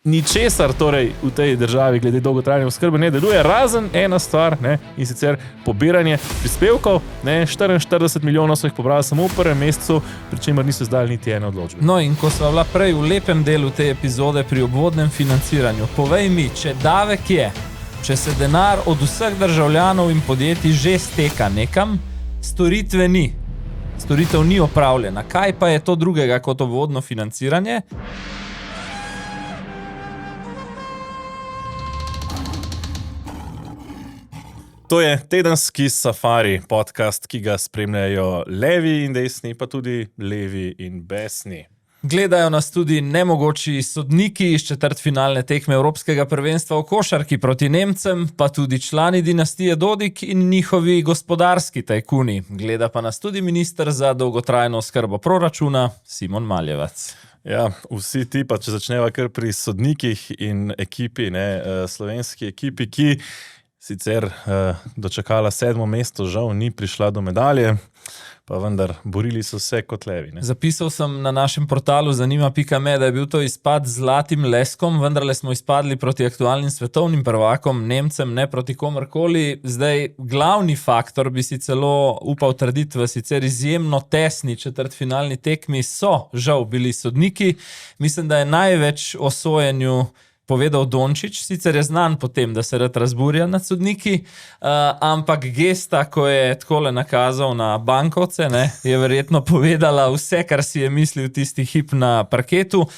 ničesar torej v tej državi glede dolgotrajne oskrbe ne deluje, razen ena stvar, ne, in sicer pobiranje prispevkov. 44 milijonov so jih pobrali samo v prvem mesecu, pri čemer niso izdali niti ene odločbe. No, in ko sva bila prej v lepem delu te epizode pri obvodnem financiranju, povej mi, če davek je, če se denar od vseh državljanov in podjetij že steka nekam, storitev ni opravljena. Kaj pa je to drugega kot obvodno financiranje? To je tedenski Safari podcast, ki ga spremljajo levi in desni, pa tudi levi in besni. Gledajo nas tudi nemogoči sodniki iz četrtfinalne tekme Evropskega prvenstva v košarki proti Nemcem, pa tudi člani dinastije Dodik in njihovi gospodarski tajkuni. Gleda pa nas tudi minister za dolgotrajno oskrbo proračuna, Simon Maljevac. Ja, vsi ti pa, če začneva kar pri sodnikih in ekipi, slovenski ekipi, ki sicer dočakala 7. mesto, žal ni prišla do medalje, pa vendar borili so se kot levi. Zapisal sem na našem portalu zanima.me, da je bil to izpad z zlatim leskom, vendarle smo izpadli proti aktualnim svetovnim prvakom, Nemcem, ne proti komorkoli. Zdaj, glavni faktor, bi si celo upal trditi v sicer izjemno tesni četrtfinalni tekmi, so žal bili sodniki. Mislim, da je največ o sojenju povedal Dončić, sicer je znan potem, da se rad razburja nad sodniki, ampak gesta, ko je takole nakazal na bankovce, je verjetno povedala vse, kar si je mislil tisti hip na parketu.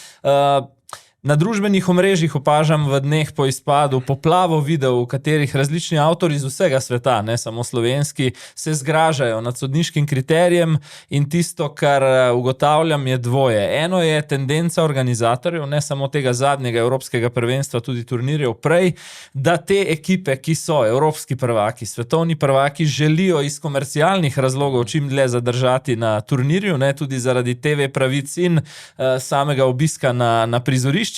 Na družbenih omrežjih opažam v dneh po izpadu poplavo videov, v katerih različni avtori iz vsega sveta, ne samo slovenski, se zgražajo nad sodniškim kriterijem in tisto, kar ugotavljam, je dvoje. Eno je tendenca organizatorjev, ne samo tega zadnjega evropskega prvenstva, tudi turnirjev prej, da te ekipe, ki so evropski prvaki, svetovni prvaki, želijo iz komercialnih razlogov čim dlje zadržati na turnirju, ne, tudi zaradi TV pravic in samega obiska na prizorišču.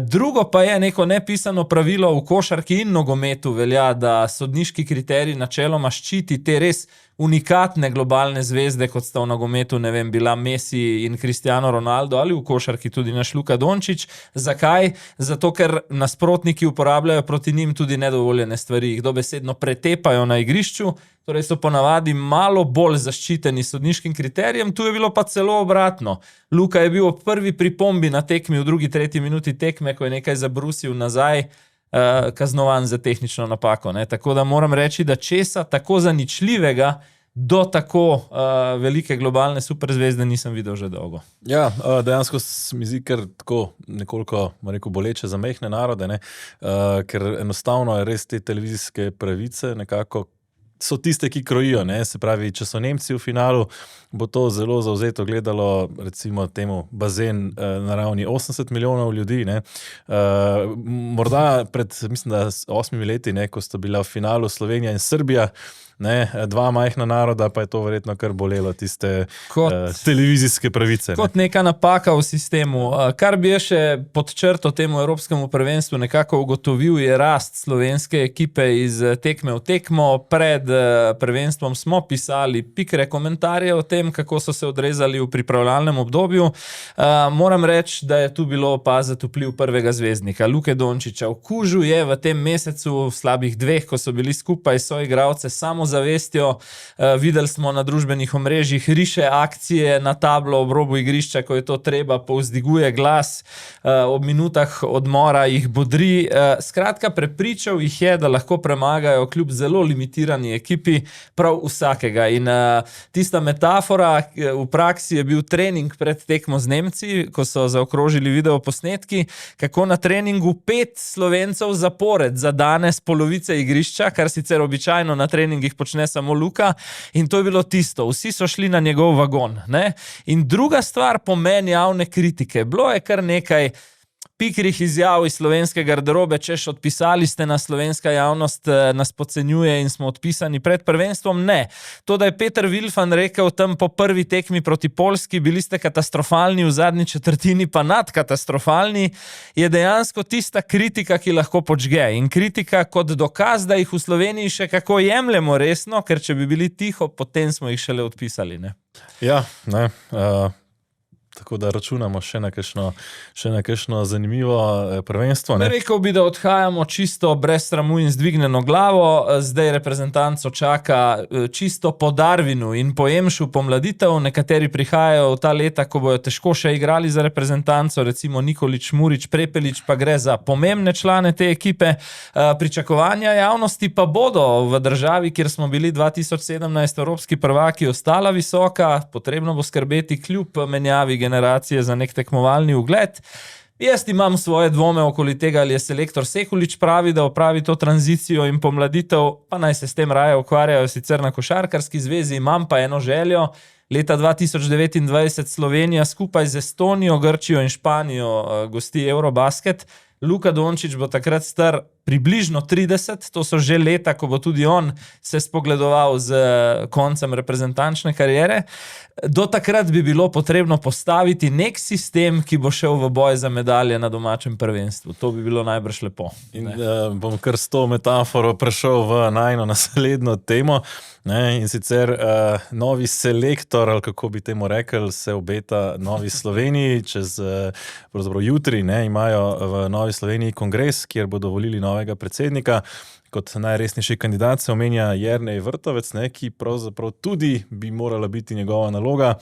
Drugo pa je neko nepisano pravilo v košarki in nogometu velja, da sodniški kriterij načeloma ščiti te res unikatne globalne zvezde, kot sta v nogometu, ne vem, bila Messi in Cristiano Ronaldo ali v košarki tudi naš Luka Dončić. Zakaj? Zato, ker nasprotniki uporabljajo proti njim tudi nedovoljene stvari, jih dobesedno pretepajo na igrišču, torej so ponavadi malo bolj zaščiteni sodniškim kriterijem, tu je bilo pa celo obratno. Luka je bil ob prvi pripombi na tekmi v drugi, tretji minuti tekme, ko je nekaj zabrusil nazaj, kaznovan za tehnično napako. Tako da moram reči, da česa tako zaničljivega do tako velike globalne superzvezde nisem videl že dolgo. Ja, dejansko mi zdi kar tako nekoliko, boleče za majhne narode, ker enostavno je res te televizijske pravice nekako so tiste, ki krojijo, se pravi, če so Nemci v finalu, bo to zelo zavzeto gledalo, recimo temu bazen na ravni 80 milijonov ljudi, morda pred, mislim, da 8 leti, ko sta bila v finalu Slovenija in Srbija, dva majhna naroda, pa je to verjetno kar bolelo tiste televizijske pravice. Kot neka napaka v sistemu. Kar bi je še pod črto temu evropskemu prvenstvu nekako ugotovil, je rast slovenske ekipe iz tekme v tekmo. Pred prvenstvom smo pisali pikre komentarje o tem, kako so se odrezali v pripravljalnem obdobju. Moram reči, da je tu bilo opaziti vpliv prvega zvezdnika, Luke Dončića. V kužu je v tem mesecu, v slabih 2, ko so bili skupaj soigralce, samo zavestjo. Videli smo na družbenih omrežjih, riše akcije na tablo ob robu igrišča, ko je to treba, povzdiguje glas, ob minutah odmora jih bodri. Skratka, prepričal jih je, da lahko premagajo kljub zelo limitirani ekipi prav vsakega. In tista metafora v praksi je bil trening pred tekmo z Nemci, ko so zaokrožili video posnetki, kako na treningu 5 Slovencev zapored zadane z polovice igrišča, kar sicer običajno na treningih počne samo Luka, in to je bilo tisto. Vsi so šli na njegov vagon. In druga stvar, pomen javne kritike. Bilo je kar nekaj pikrih izjav iz slovenske garderobe, češ odpisali ste nas, slovenska javnost nas podcenjuje in smo odpisani pred prvenstvom. Ne. To, da je Peter Vilfan rekel tam po prvi tekmi proti Poljski, bili ste katastrofalni, v zadnji četrtini pa nadkatastrofalni, je dejansko tista kritika, ki lahko počge. In kritika kot dokaz, da jih v Sloveniji še kako jemljemo resno, ker če bi bili tiho, potem smo jih šele odpisali. Ja, tako da računamo še na kakšno zanimivo prvenstvo. Ne? Rekel bi, da odhajamo čisto brez sramu in zdvignjeno glavo. Zdaj reprezentanco čaka čisto po Darwinu in po Emšu pomladitev. Nekateri prihajajo v ta leta, ko bojo težko še igrali za reprezentanco, recimo Nikolić, Murić, Prepelić, pa gre za pomembne člane te ekipe. Pričakovanja javnosti pa bodo v državi, kjer smo bili 2017 evropski prvaki, ostala visoka. Potrebno bo skrbeti kljub menjavi generacije za nek tekmovalni ugled. Jaz imam svoje dvome okoli tega, ali je selektor Sekulić pravi, da opravi to tranzicijo in pomladitev, pa naj se s tem raje ukvarjajo sicer na košarkarski zvezi. Imam pa eno željo. Leta 2029 Slovenija skupaj z Estonijo, Grčijo in Španijo gosti Eurobasket. Luka Dončić bo takrat star približno 30, to so že leta, ko bo tudi on se spogledoval z koncem reprezentančne kariere. Do takrat bi bilo potrebno postaviti nek sistem, ki bo šel v boj za medalje na domačem prvenstvu. To bi bilo najbrž lepo. In bom kar s to metaforo prešel v najno naslednjo temo. Ne, in sicer novi selektor, ali kako bi temu rekel, se obeta Novi Sloveniji. Čez pravzaprav jutri imajo v Novi Sloveniji kongres, kjer bodo volili novega predsednika. Kot najresnejši kandidat se omenja Jernej Vrtovec, ki pravzaprav tudi bi morala biti njegova naloga,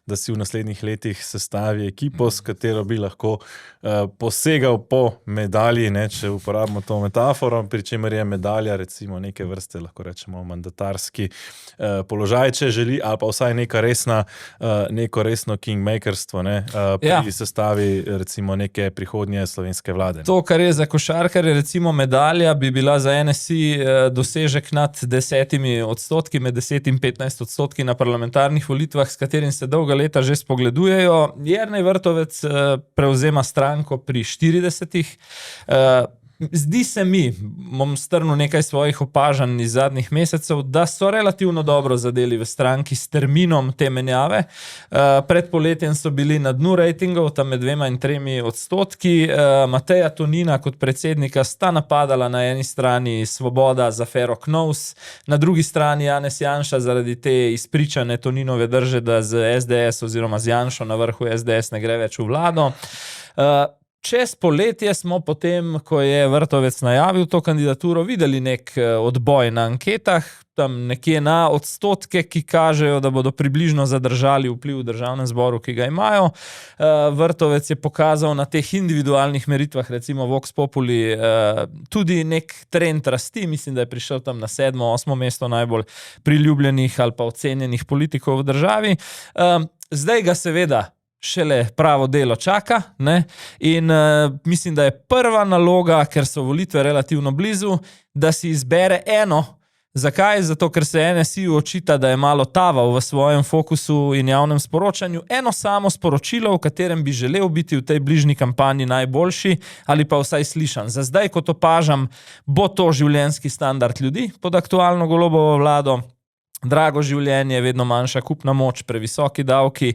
da si v naslednjih letih sestavi ekipo, s katero bi lahko posegal po medalji, če uporabimo to metaforo, pri čemer je medalja recimo neke vrste, lahko rečemo, mandatarski položaj, če želi, ali pa vsaj neko resno kingmakerstvo pri sestavi recimo neke prihodnje slovenske vlade. To, kar je za košarkarje recimo medalja, bi bila za NSI dosežek nad 10%, med 10 in 15% na parlamentarnih volitvah, s katerim se dolga leta že spogledujejo. Jernej Vrtovec prevzema stranko pri 40. Zdi se mi, bom strnil nekaj svojih opažanj iz zadnjih mesecev, da so relativno dobro zadeli v stranki s terminom te menjave. Pred poletjem so bili na dnu rejtingov, tam med 2 in 3%. Mateja Tonina kot predsednika sta napadala na eni strani Svoboda z afero Knovs, na drugi strani Janez Janša zaradi te izpričane Toninove drže, da z SDS oziroma z Janšo na vrhu SDS ne gre več v vlado. Čez poletje smo potem, ko je Vrtovec najavil to kandidaturo, videli nek odboj na anketah, tam nekje na odstotke, ki kažejo, da bodo približno zadržali vpliv v državnem zboru, ki ga imajo. Vrtovec je pokazal na teh individualnih meritvah, recimo Vox Populi, tudi nek trend rasti, mislim, da je prišel tam na 7., 8. mesto najbolj priljubljenih ali pa ocenjenih politikov v državi. Zdaj ga seveda šele pravo delo čaka, in mislim, da je prva naloga, ker so volitve relativno blizu, da si izbere eno. Zakaj? Zato, ker se NSI očita, da je malo taval v svojem fokusu in javnem sporočanju. Eno samo sporočilo, v katerem bi želel biti v tej bližnji kampanji najboljši ali pa vsaj slišan. Za zdaj, kot opažam, bo to življenjski standard ljudi pod aktualno Golobovo vlado. Drago življenje, vedno manjša kupna moč, previsoki davki.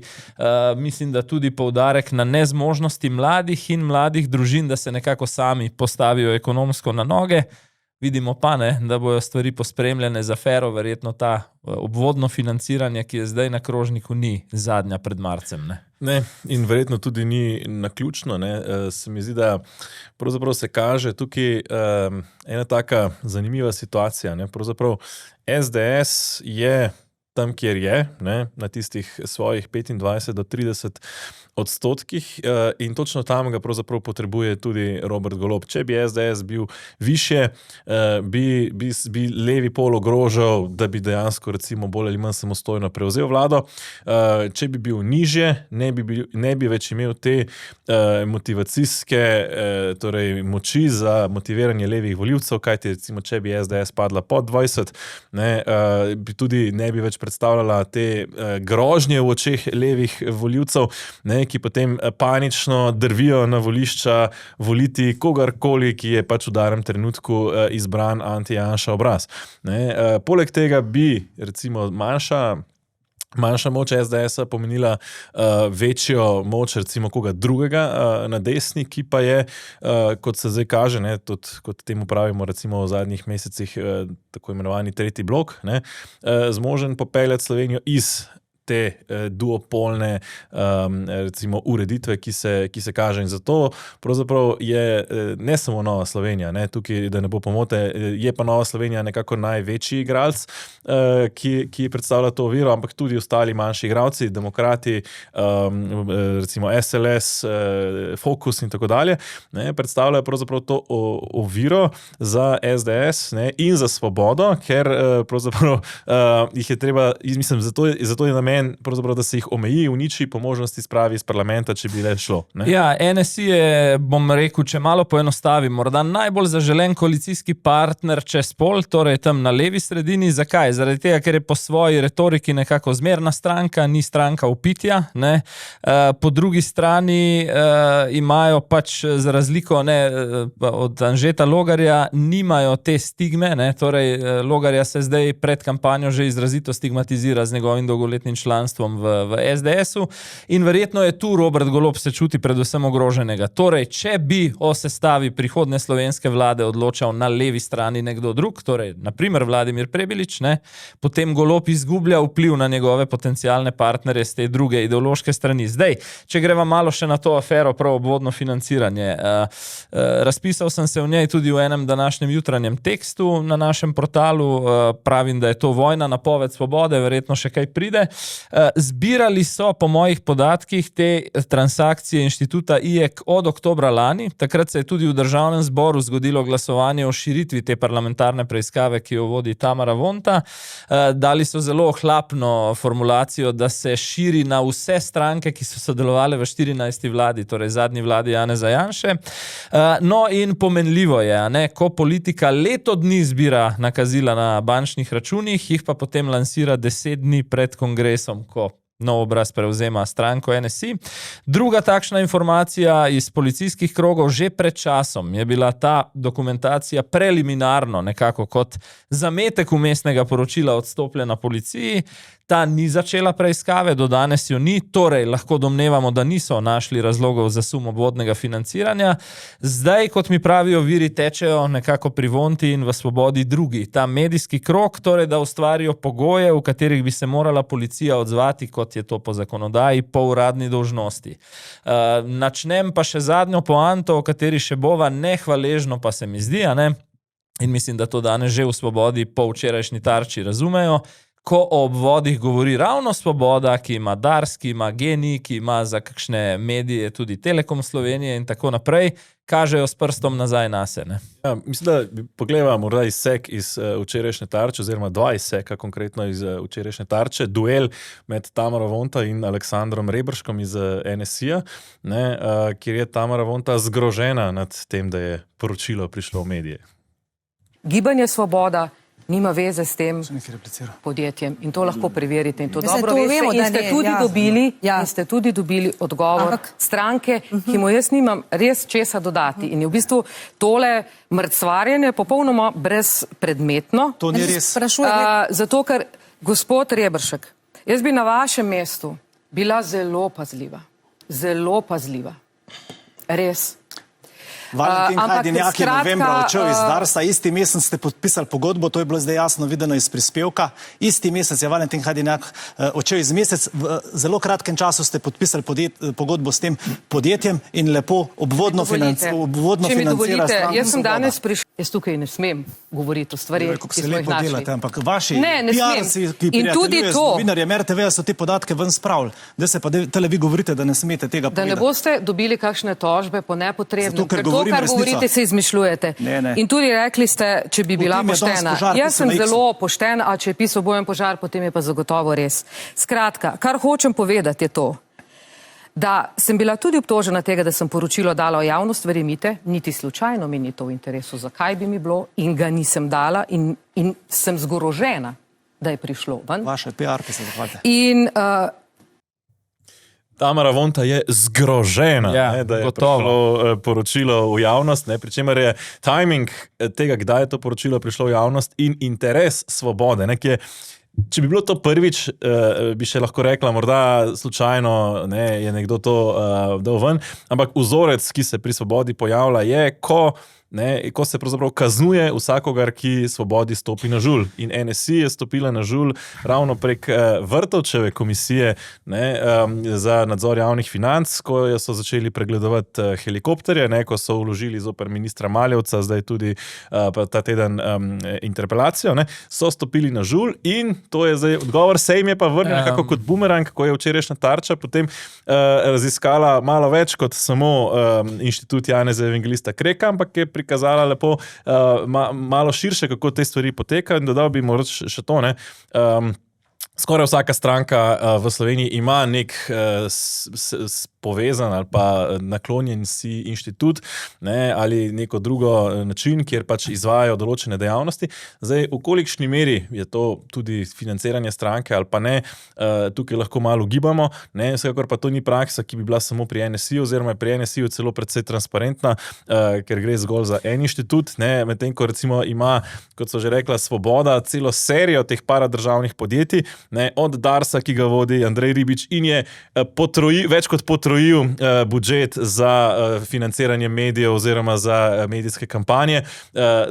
Mislim, da tudi poudarek na nezmožnosti mladih in mladih družin, da se nekako sami postavijo ekonomsko na noge. Vidimo pa, da bojo stvari pospremljene z afero, verjetno ta obvodno financiranje, ki je zdaj na krožniku, ni zadnja pred marcem. Ne, in verjetno tudi ni naključno. Se mi zdi, da pravzaprav se kaže tukaj ena taka zanimiva situacija. Pravzaprav SDS je tam, kjer je, na tistih svojih 25 do 30 odstotkih, in točno tam ga pravzaprav potrebuje tudi Robert Golob. Če bi SDS bil višje, bi levi pol ogrožal, da bi dejansko recimo bolj ali manj samostojno prevzel vlado. Če bi bil nižje, ne bi več imel te motivacijske torej moči za motiviranje levih voljivcev, kajti recimo, če bi SDS padla pod 20, tudi ne bi več predstavljala te grožnje v očeh levih voljivcev, ki potem panično drvijo na volišča voliti kogarkoli, ki je pač v danem trenutku izbran anti-Janša obraz. Poleg tega bi recimo manjša moč SDS-a pomenila večjo moč recimo koga drugega na desni, ki pa je, kot se zdaj kaže, tudi kot temu pravimo recimo v zadnjih mesecih, tako imenovani tretji blok, zmožen popeljati Slovenijo iz te duopolne recimo ureditve, ki se kaže. In zato pravzaprav je ne samo Nova Slovenija, ne, tukaj, da ne bo pomote, je pa Nova Slovenija nekako največji igralec, ki predstavlja to oviro, ampak tudi ostali manjši igralci, demokrati, recimo SLS, Fokus in tako dalje, ne, predstavljajo pravzaprav to oviro za SDS, ne, in za Svobodo, ker pravzaprav jih je treba, mislim, zato je namen pravzaprav, da se jih omeji, uniči, po možnosti spravi iz parlamenta, če bi le šlo. Ne? Ja, NSI je, bom rekel, če malo poenostavim, morda najbolj zaželen koalicijski partner čez pol, torej tam na levi sredini. Zakaj? Zaradi tega, ker je po svoji retoriki nekako zmerna stranka, ni stranka upitja, ne. Po drugi strani imajo pač za razliko od Anžeta Logarja, nimajo te stigme, ne. Torej Logarja se zdaj pred kampanjo že izrazito stigmatizira z njegovim dolgoletnim članstvom v SDS-u in verjetno je tu Robert Golob se čuti predvsem ogroženega. Torej, če bi o sestavi prihodne slovenske vlade odločal na levi strani nekdo drug, torej naprimer Vladimir Prebilič, ne, potem Golob izgublja vpliv na njegove potencialne partnerje z te druge ideološke strani. Zdaj, če greva malo še na to afero, prav obvodno financiranje. Razpisal sem se v njej tudi v enem današnjem jutranjem tekstu na našem portalu. Pravim, da je to vojna napoved Svobode, verjetno še kaj pride. Zbirali so po mojih podatkih te transakcije inštituta IEK od oktobra lani. Takrat se je tudi v Državnem zboru zgodilo glasovanje o širitvi te parlamentarne preiskave, ki jo vodi Tamara Vonta. Dali so zelo ohlapno formulacijo, da se širi na vse stranke, ki so sodelovali v 14. vladi, torej zadnji vladi Janeza Janše. No in pomenljivo je, ne, ko politika leto dni zbira nakazila na bančnih računih, jih pa potem lansira 10 dni pred kongresom, ko nov obraz prevzema stranko NSI. Druga takšna informacija iz policijskih krogov že pred časom je bila ta dokumentacija preliminarno nekako kot zametek vmesnega poročila odstopljena policiji. Ta ni začela preiskave, do danes jo ni, torej lahko domnevamo, da niso našli razlogov za sum obvodnega financiranja. Zdaj, kot mi pravijo viri, tečejo nekako pri Vonti in v Svobodi drugi. Ta medijski krog, torej da ustvarijo pogoje, v katerih bi se morala policija odzvati, kot je to po zakonodaji, po uradni dolžnosti. Načnem pa še zadnjo poanto, o kateri še bova, nehvaležno pa se mi zdi, a ne? In mislim, da to danes že v Svobodi po včerajšnji Tarči razumejo, ko o obvodih govori ravno Svoboda, ki ima Dars, ki ima GEN-I, ki ima za kakšne medije tudi Telekom Slovenije in tako naprej, kažejo s prstom nazaj nase. Ne? Ja, mislim, da pogledamo morda izsek iz včerajšnje Tarče, oziroma dva izseka konkretno iz včerajšnje Tarče, duel med Tamaro Vonta in Aleksandrom Reberškom iz NSI-ja, kjer je Tamara Vonta zgrožena nad tem, da je poročilo prišlo v medije. Gibanje Svoboda nima veze s tem podjetjem in to lahko preverite in to dobro veste in ste tudi dobili odgovor stranke, ki mu jaz nimam res česa dodati in je v bistvu tole mrcvarjenje popolnoma brezpredmetno. To ni res. Zato, ker gospod Reberšek, jaz bi na vašem mestu bila zelo pazljiva. Zelo pazljiva. Res. Valentin Hajdinjak je novembra odšel iz Darsa, isti mesec ste podpisali pogodbo, to je bilo zdaj jasno videno iz prispevka. Isti mesec je Valentin Hajdinjak odšel iz mesec, v zelo kratkem času ste podpisali pogodbo s tem podjetjem in lepo obvodno financira stranko. Jaz sem danes prišel, jaz tukaj ne smem govoriti o stvari, ki smo jih našli. Ampak vaši PR-ci, ki prijateljuje z novinarjem RTV so te podatke ven spravili. Da se pa tele vi govorite, da ne smete tega povedati. Da ne boste dobili kakšne tožbe po nepotrebnem. To, kar govorite, se izmišljujete. Ne. In tudi rekli ste, če bi bila poštena. Jaz sem zelo poštena, a če je pisal Bojan Požar, potem je pa zagotovo res. Skratka, kar hočem povedati je to, da sem bila tudi obtožena tega, da sem poročilo dala v javnost, verjemite, niti slučajno mi ni to v interesu, zakaj bi mi bilo in ga nisem dala in sem zgrožena, da je prišlo ven. Vaše PR-ke se zahvalite. In Tamara Vonta je zgrožena, da je prišlo poročilo v javnost, pri čemer je timing tega, kdaj je to poročilo prišlo v javnost in interes Svobode, ki je, če bi bilo to prvič, bi še lahko rekla, morda slučajno je nekdo to dal ven, ampak vzorec, ki se pri Svobodi pojavlja, je, ko ko se pravzaprav kaznuje vsakogar, ki Svobodi stopi na žulj. In NSI je stopila na žulj ravno prek Vrtovčeve komisije za nadzor javnih financ, ko so začeli pregledovati helikopterje, ko so vložili zoper ministra Maljevca, zdaj tudi ta teden interpelacijo, so stopili na žulj in to je zdaj odgovor, se jim je pa vrnil nekako kot bumerang, ko je včerajšnja Tarča potem raziskala malo več kot samo inštitut Janeza Evangelista Kreka, ampak je prikazala lepo malo širše, kako te stvari potekajo in dodal bi mogoče še to, skoraj vsaka stranka v Sloveniji ima nek povezan ali pa naklonjen si inštitut ali neko drugo način, kjer pač izvajajo določene dejavnosti. Zdaj, v kolikšni meri je to tudi financiranje stranke ali pa ne, tukaj lahko malo ugibamo, vsekakor pa to ni praksa, ki bi bila samo pri NSI-ju, oziroma pri NSI-ju celo precej transparentna, ker gre zgolj za en inštitut, medtem ko recimo ima, kot so že rekla, Svoboda celo serijo teh paradržavnih podjetij, od Darsa, ki ga vodi Andrej Ribič in je več kot potrojil budžet za financiranje medijev oziroma za medijske kampanje,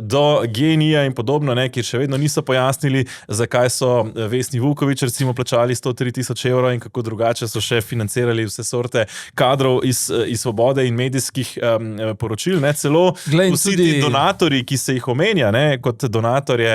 do GEN-I-ja in podobno, kjer še vedno niso pojasnili, zakaj so Vesni Vuković recimo plačali 103.000 evrov in kako drugače so še financirali vse sorte kadrov iz Svobode in medijskih poročil. Celo vsi ti donatorji, ki se jih omenja, kot donatorje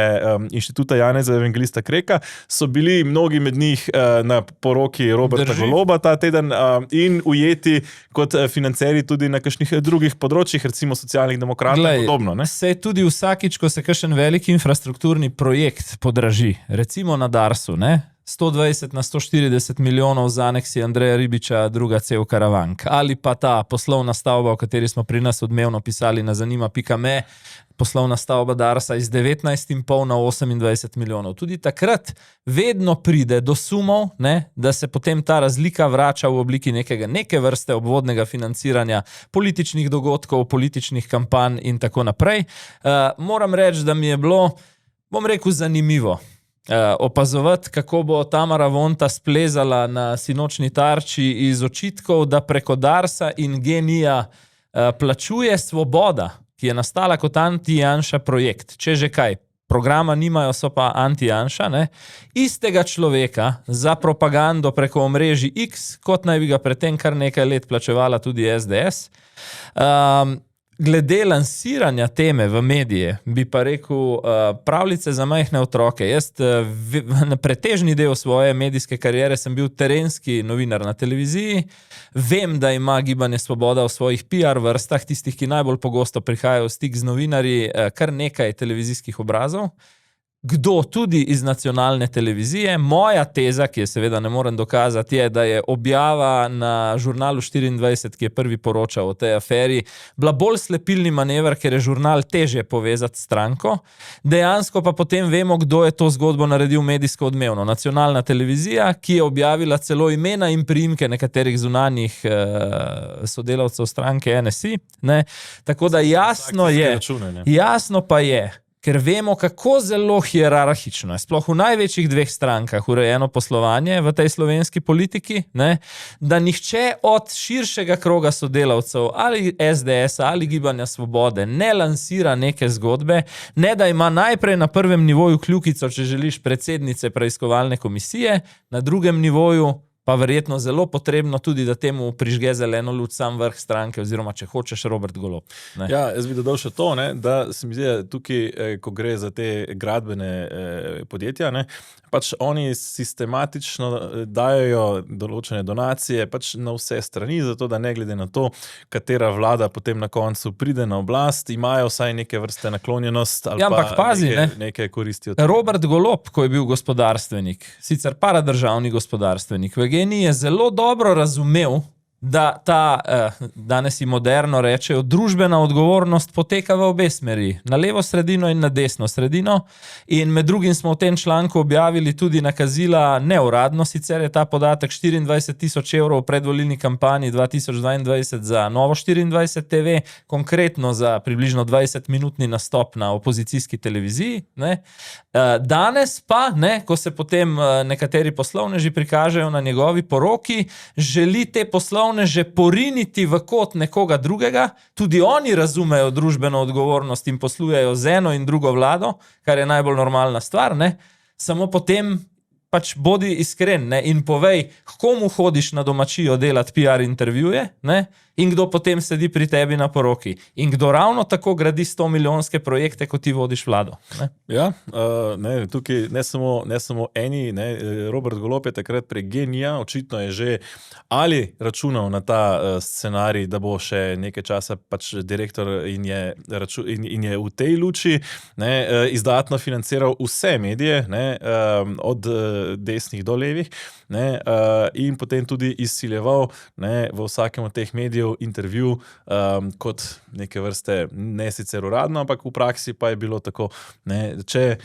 inštituta Janeza Evangelista Kreka, so bili mnogi med njih na poroki Roberta Goloba ta teden in ujeti kot financerji tudi na kakšnih drugih področjih, recimo socialnih demokratov in podobno. Sej tudi vsakič, ko se kakšen velik infrastrukturni projekt podraži, recimo na Darsu, 120 na 140 milijonov za aneksi Andreja Ribiča, druga cev Karavank, ali pa ta poslovna stavba, o kateri smo pri nas odmevno pisali na zanima.me, poslovna stavba Darsa iz 19,5 na 28 milijonov. Tudi takrat vedno pride do sumov, da se potem ta razlika vrača v obliki neke vrste obvodnega financiranja političnih dogodkov, političnih kampanj in tako naprej. Moram reči, da mi je bilo, bom rekel, zanimivo opazovati, kako bo Tamara Vonta splezala na sinočni Tarči iz očitkov, da preko Darsa in GEN-I-ja plačuje Svoboda, ki je nastala kot anti-Janša projekt. Če že kaj, programa nimajo, so pa anti-Janša, istega človeka za propagando preko omrežij X, kot naj bi ga predtem kar nekaj let plačevala tudi SDS. Glede lansiranja teme v medije, bi pa rekel pravljice za majhne otroke. Jaz na pretežni del svoje medijske kariere sem bil terenski novinar na televiziji. Vem, da ima Gibanje Svoboda v svojih PR vrstah, tistih, ki najbolj pogosto prihajajo v stik z novinarji, kar nekaj televizijskih obrazov. Kdo tudi iz nacionalne televizije. Moja teza, ki je seveda ne morem dokazati, je, da je objava na žurnalu 24, ki je prvi poročal o tej aferi, bila bolj slepilni manever, ker je žurnal težje povezati s stranko. Dejansko pa potem vemo, kdo je to zgodbo naredil medijsko odmevno. Nacionalna televizija, ki je objavila celo imena in priimke nekaterih zunanjih sodelavcev stranke NSI. Tako da jasno pa je, ker vemo, kako zelo hierarhično je, sploh v največjih dveh strankah urejeno poslovanje v tej slovenski politiki, da nihče od širšega kroga sodelavcev ali SDS ali Gibanja Svobode ne lansira neke zgodbe, ne da ima najprej na prvem nivoju kljukico, če želiš, predsednice preiskovalne komisije, na drugem nivoju pa verjetno zelo potrebno tudi, da temu prižge zeleno luč sam vrh stranke, oziroma če hočeš Robert Golob. Ja, jaz bi dodal še to, da se mi zdi, tukaj, ko gre za te gradbene podjetja, pač oni sistematično dajo določene donacije pač na vse strani, zato da ne glede na to, katera vlada potem na koncu pride na oblast, imajo vsaj neke vrste naklonjenost ali nekaj koristijo. Robert Golob, ko je bil gospodarstvenik, sicer paradržavni gospodarstvenik, v GEN-I je zelo dobro razumel, da ta, danes si moderno rečejo, družbena odgovornost poteka v obe smeri, na levo sredino in na desno sredino, in med drugim smo v tem članku objavili tudi nakazila neuradno, sicer je ta podatek 24.000 evrov v predvolilni kampanji 2022 za Novo 24 TV, konkretno za približno 20-minutni nastop na opozicijski televiziji. Danes pa, ko se potem nekateri poslovneži prikažejo na njegovi poroki, želi te poslovne slavneže poriniti v kot nekoga drugega, tudi oni razumejo družbeno odgovornost in poslujejo z eno in drugo vlado, kar je najbolj normalna stvar, ne? Samo potem pač bodi iskren, ne? In povej, komu hodiš na domačijo delati PR intervjuje, ne? In kdo potem sedi pri tebi na poroki. In kdo ravno tako gradi 100-milijonske projekte, kot ti vodiš vlado. Ne? Ja, tukaj ne samo eni, ne, Robert Golob je takrat prek GEN-I-ja, očitno je že ali računal na ta scenarij, da bo še nekaj časa pač direktor in je v tej luči, ne, izdatno financiral vse medije, ne, od desnih do levih, ne, in potem tudi izsiljeval, ne, v vsakem od teh medijev intervju kot neke vrste, ne sicer uradno, ampak v praksi pa je bilo tako, ne, če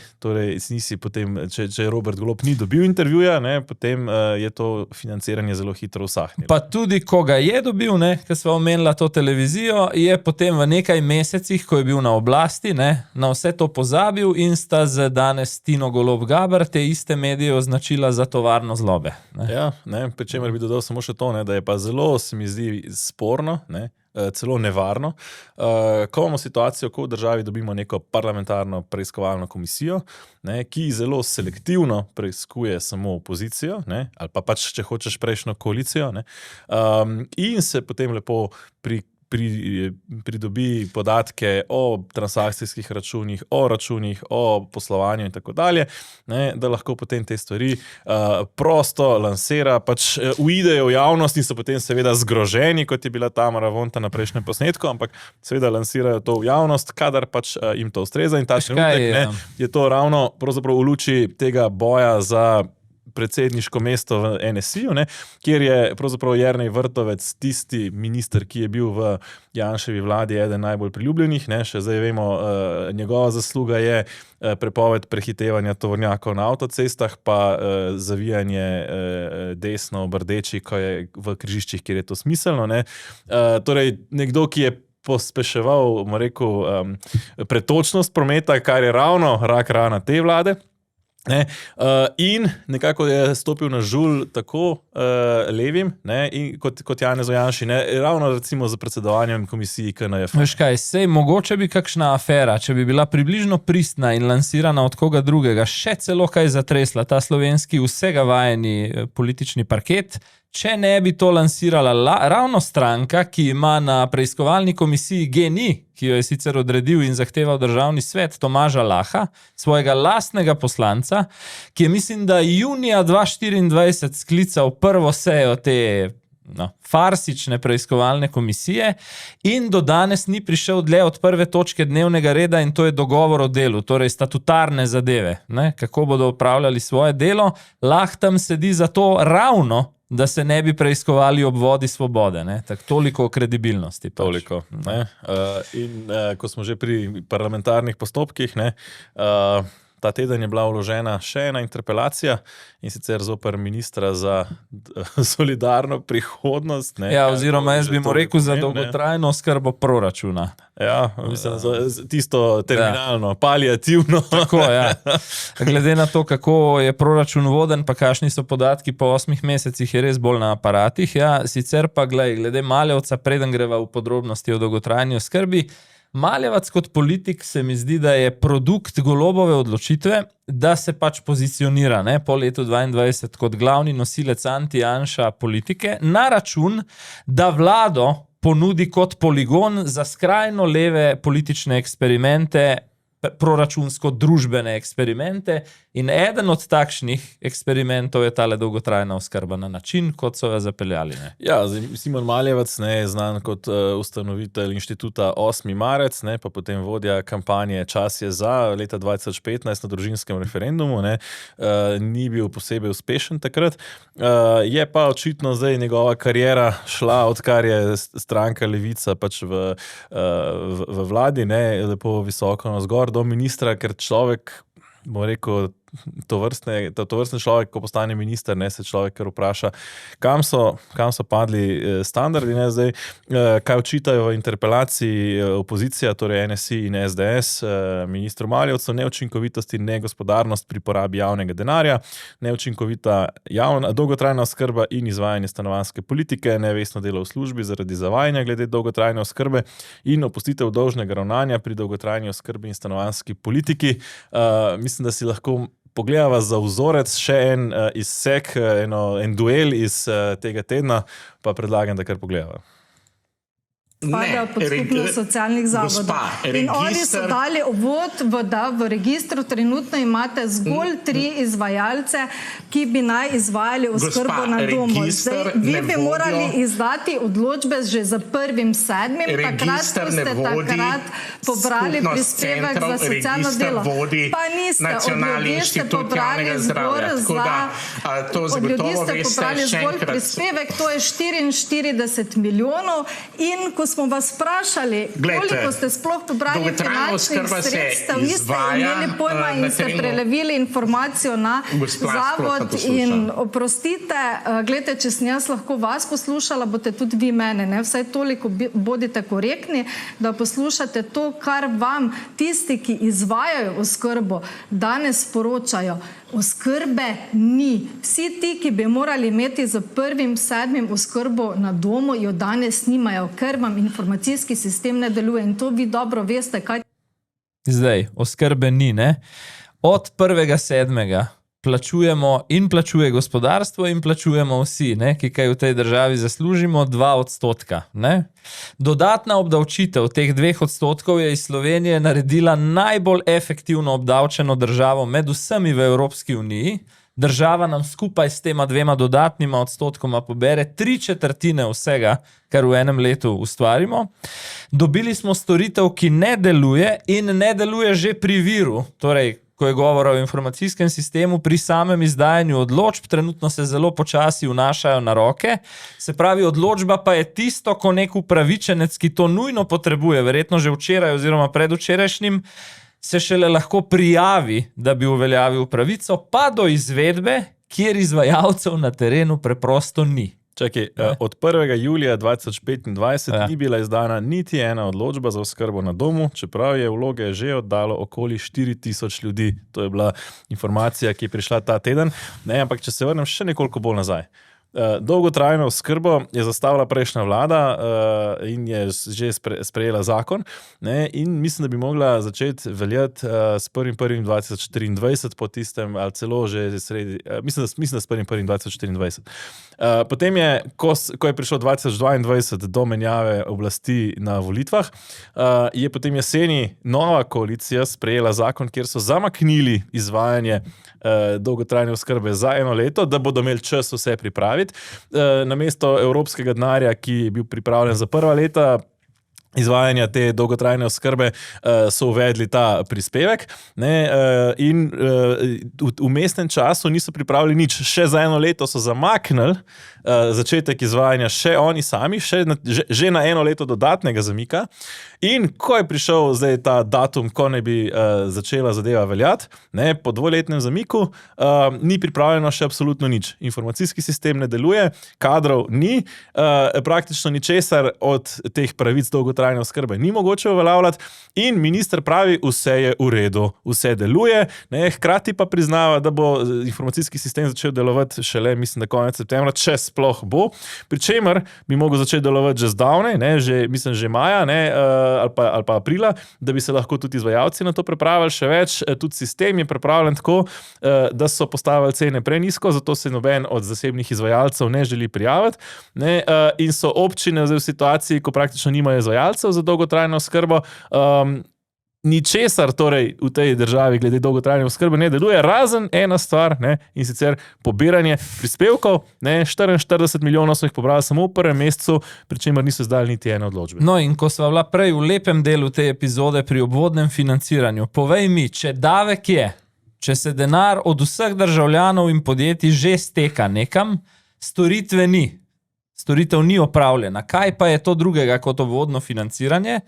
Robert Golob ni dobil intervjuja, ne, potem je to financiranje zelo hitro usahnilo. Pa tudi, ko ga je dobil, ne, ko sva omenila to televizijo, je potem v nekaj mesecih, ko je bil na oblasti, ne, na vse to pozabil in sta z danes Tino Golob-Gaber te iste medije označila za tovarno zlobe. Ne. Ja, ne, pri čemer bi dodal samo še to, ne, da je pa zelo, se mi zdi, sporno, ne, celo nevarno, ko imamo situacijo, ko v državi dobimo neko parlamentarno preiskovalno komisijo, ne, ki zelo selektivno preiskuje samo opozicijo, ne, ali pa pač, če hočeš, prejšnjo koalicijo, ne, in se potem lepo pridobi podatke o transakcijskih računih, o računih, o poslovanju in tako dalje, ne, da lahko potem te stvari prosto lansira, pač uidejo v javnost in so potem seveda zgroženi, kot je bila Tamara Vonta na prejšnjem posnetku, ampak seveda lansirajo to v javnost, kadar pač jim to ustreza in ta trenutek, ne, je to ravno pravzaprav v luči tega boja za predsedniško mesto v NSI-ju, ne, kjer je pravzaprav Jernej Vrtovec tisti minister, ki je bil v Janševi vladi eden najbolj priljubljenih, ne, še zdaj vemo, njegova zasluga je prepoved prehitevanja tovornjakov na avtocestah, pa zavijanje desno ob rdeči, ko je v križiščih, kjer je to smiselno, ne. Torej, nekdo, ki je pospeševal, bomo rekel, pretočnost prometa, kar je ravno rak rana te vlade, ne, in nekako je stopil na žulj tako levim, ne, in kot Janezu Janši, ne, ravno recimo za predsedovanjem komisiji KNJF. Veš kaj, sej mogoče bi kakšna afera, če bi bila približno pristna in lansirana od koga drugega, še celo kaj zatresla ta slovenski vsega vajeni politični parket, če ne bi to lansirala ravno stranka, ki ima na preiskovalni komisiji GEN-I, ki jo je sicer odredil in zahteval državni svet, Tomaža Laha, svojega lastnega poslanca, ki je, mislim, da junija 2024 sklical prvo sejo te farsične preiskovalne komisije in do danes ni prišel dlje od prve točke dnevnega reda in to je dogovor o delu, torej statutarne zadeve, ne, kako bodo opravljali svoje delo. Lah tam sedi za to ravno, da se ne bi preiskovali obvodi svobode, ne, tako toliko o kredibilnosti. Pač. Toliko, ne, ko smo že pri parlamentarnih postopkih, ne, ta teden je bila vložena še ena interpelacija in sicer zoper ministra za solidarno prihodnost. Ne, ja, oziroma jaz bi mu rekel za dolgotrajno oskrbo proračuna. Ja, mislim, tisto terminalno, paliativno. Tako, ja. Glede na to, kako je proračun voden, pa kakšni so podatki po 8 mesecih, je res bolj na aparatih. Ja, sicer pa, glede Malevca, preden greva v podrobnosti o dolgotrajni oskrbi, Maljevac kot politik se mi zdi, da je produkt Golobove odločitve, da se pač pozicionira, ne, po letu 2022 kot glavni nosilec anti-Janša politike, na račun, da vlado ponudi kot poligon za skrajno leve politične eksperimente, proračunsko-družbene eksperimente in eden od takšnih eksperimentov je tale dolgotrajna oskrba na način, kot so jo zapeljali. Ne. Ja, Simon Maljevac, ne, je znan kot ustanovitelj inštituta 8. marec, ne, pa potem vodja kampanje Čas je za leta 2015 na družinskem referendumu, ne, ni bil posebej uspešen takrat, je pa očitno zdaj njegova kariera šla, odkar je stranka Levica pač v vladi, ne, lepo visoko navzgor do ministra, ker človek, bom rekel, tovrstni človek, ko postane minister, ne, se človek kar vpraša, kam so padli standardi, ne, zdaj, kaj očitajo v interpelaciji opozicija, torej NSI in SDS, ministru Maljevcu, neučinkovitost in negospodarnost pri porabi javnega denarja, neučinkovita dolgotrajna oskrba in izvajanje stanovanjske politike, nevestno delo v službi zaradi zavajanja glede dolgotrajne oskrbe in opustitev dolžnega ravnanja pri dolgotrajni oskrbi in stanovanjski politiki. Mislim, da si lahko pogledava za vzorec še en izsek, en duel iz tega tedna, pa predlagam, da kar pogledava. Spada pod skupnost socialnih zavodov. In oni so dali uvod, da v registru trenutno imate zgolj 3 izvajalce, ki bi naj izvajali oskrbo na domu. Vi bi morali izdati odločbe že za 1.7. Takrat, ko ste takrat pobrali prispevek za socialno delo. Pa niste, od ljudi ste pobrali zgolj prispevek, to je 44 milijonov in ko smo vas sprašali, koliko ste sploh pobrali finančnih sredstev, niste imeli pojma in ste prelevili informacijo na zavod in oprostite, gledajte, če sem jaz lahko vas poslušala, boste tudi vi mene, ne? Vsaj toliko bodite korektni, da poslušate to, kar vam tisti, ki izvajajo oskrbo, danes sporočajo. Oskrbe ni. Vsi ti, ki bi morali imeti za 1.7. oskrbo na domu, jo danes nimajo, ker vam informacijski sistem ne deluje in to vi dobro veste, kaj... Zdaj, oskrbe ni, ne? Od 1.7. plačujemo in plačuje gospodarstvo in plačujemo vsi, ne? Ki kaj v tej državi zaslužimo, 2%, ne? Dodatna obdavčitev teh 2% je iz Slovenije naredila najbolj efektivno obdavčeno državo med vsemi v Evropski uniji. Država nam skupaj s tema 2 dodatnima odstotkoma pobere 3/4 vsega, kar v enem letu ustvarimo. Dobili smo storitev, ki ne deluje in ne deluje že pri viru, torej ko je govora o informacijskem sistemu, pri samem izdajanju odločb, trenutno se zelo počasi vnašajo na roke. Se pravi, odločba pa je tisto, ko nek upravičenec, ki to nujno potrebuje, verjetno že včeraj oziroma predvčerajšnjim, se šele lahko prijavi, da bi uveljavil pravico, pa do izvedbe, kjer izvajalcev na terenu preprosto ni. Čakaj, od 1. julija 2025 ni bila izdana niti ena odločba za oskrbo na domu, čeprav je vloge že oddalo okoli 4.000 ljudi. To je bila informacija, ki je prišla ta teden. Ne, ampak če se vrnem še nekoliko bolj nazaj. Dolgotrajno oskrbo je zastavila prejšnja vlada in je že sprejela zakon, ne, in mislim, da bi mogla začeti veljati s 1.1.2024 po tistem, ali celo že sredi, mislim, da s 1.1.2024. Potem je, ko je prišlo 2022 do menjave oblasti na volitvah, je potem jeseni nova koalicija sprejela zakon, kjer so zamaknili izvajanje dolgotrajne oskrbe za 1 leto, da bodo imeli čas vse pripraviti. Namesto evropskega denarja, ki je bil pripravljen za 1 leta izvajanja te dolgotrajne oskrbe, so uvedli ta prispevek, ne, in v vmesnem času niso pripravili nič. Še za 1 leto so zamaknili začetek izvajanja še oni sami, že na 1 leto dodatnega zamika. In ko je prišel zdaj ta datum, ko ne bi začela zadeva veljati, ne, po 2-letnem zamiku, ni pripravljeno še absolutno nič. Informacijski sistem ne deluje, kadrov ni, praktično ničesar od teh pravic dolgotrajne oskrbe ni mogoče uveljavljati in minister pravi, vse je v redu, vse deluje, ne, hkrati pa priznava, da bo informacijski sistem začel delovati šele, mislim, da konec septembra, če sploh bo, pri čemer bi mogel začeti delovati že zdavnaj, ne, že maja, ne, ali pa aprila, da bi se lahko tudi izvajalci na to pripravili. Še več, tudi sistem je pripravljen tako, da so postavili cene prenizko, zato se noben od zasebnih izvajalcev ne želi prijaviti, ne, in so občine v situaciji, ko praktično nimajo izvajalcev za dolgotrajno oskrbo, ničesar torej v tej državi glede dolgotrajne oskrbe ne deluje, razen ena stvar, ne, in sicer pobiranje prispevkov, ne, 44 milijonov so jih pobrali samo v 1. mesecu, pri čemer niso izdali niti ene odločbe. No, in ko sva bila prej v lepem delu te epizode pri obvodnem financiranju, povej mi, če davek je, če se denar od vseh državljanov in podjetij že steka nekam, storitve ni. storitev ni opravljena. Kaj pa je to drugega kot obvodno financiranje?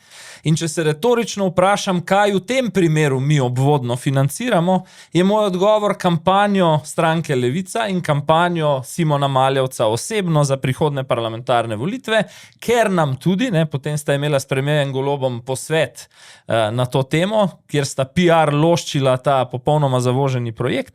In če se retorično vprašam, kaj v tem primeru mi obvodno financiramo, je moj odgovor kampanjo stranke Levica in kampanjo Simona Maljevca osebno za prihodne parlamentarne volitve, ker nam tudi, potem sta imela s premierjem Golobom posvet na to temo, kjer sta PR loščila ta popolnoma zavoženi projekt,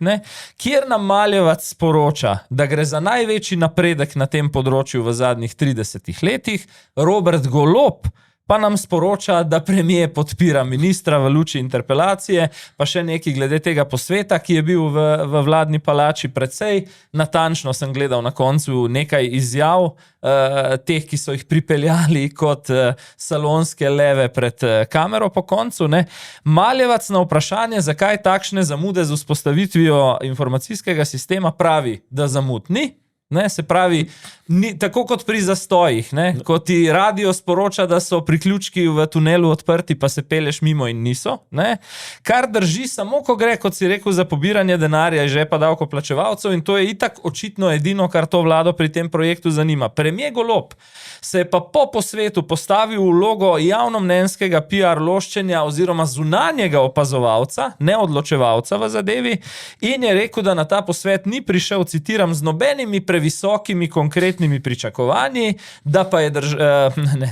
kjer nam Maljevac sporoča, da gre za največji napredek na tem področju v zadnjih 30 letih. Robert Golob pa nam sporoča, da premier podpira ministra v luči interpelacije, pa še nekaj glede tega posveta, ki je bil v vladni palači precej. Natančno sem gledal na koncu nekaj izjav teh, ki so jih pripeljali kot salonske leve pred kamero po koncu. Maljevac na vprašanje, zakaj takšne zamude z vzpostavitvijo informacijskega sistema, pravi, da zamud ni. Se pravi, tako kot pri zastojih, ko ti radio sporoča, da so priključki v tunelu odprti, pa se peleš mimo in niso, kar drži samo, ko gre, kot si rekel, za pobiranje denarja iz žepa davkoplačevalcev, in to je itak očitno edino, kar to vlado pri tem projektu zanima. Premier Golob se je pa po posvetu postavil v vlogo javnomnenjskega PR loščenja oziroma zunanjega opazovalca, ne odločevalca v zadevi, in je rekel, da na ta posvet ni prišel, citiram, z nobenimi previsokimi konkretnimi pričakovanji, da pa je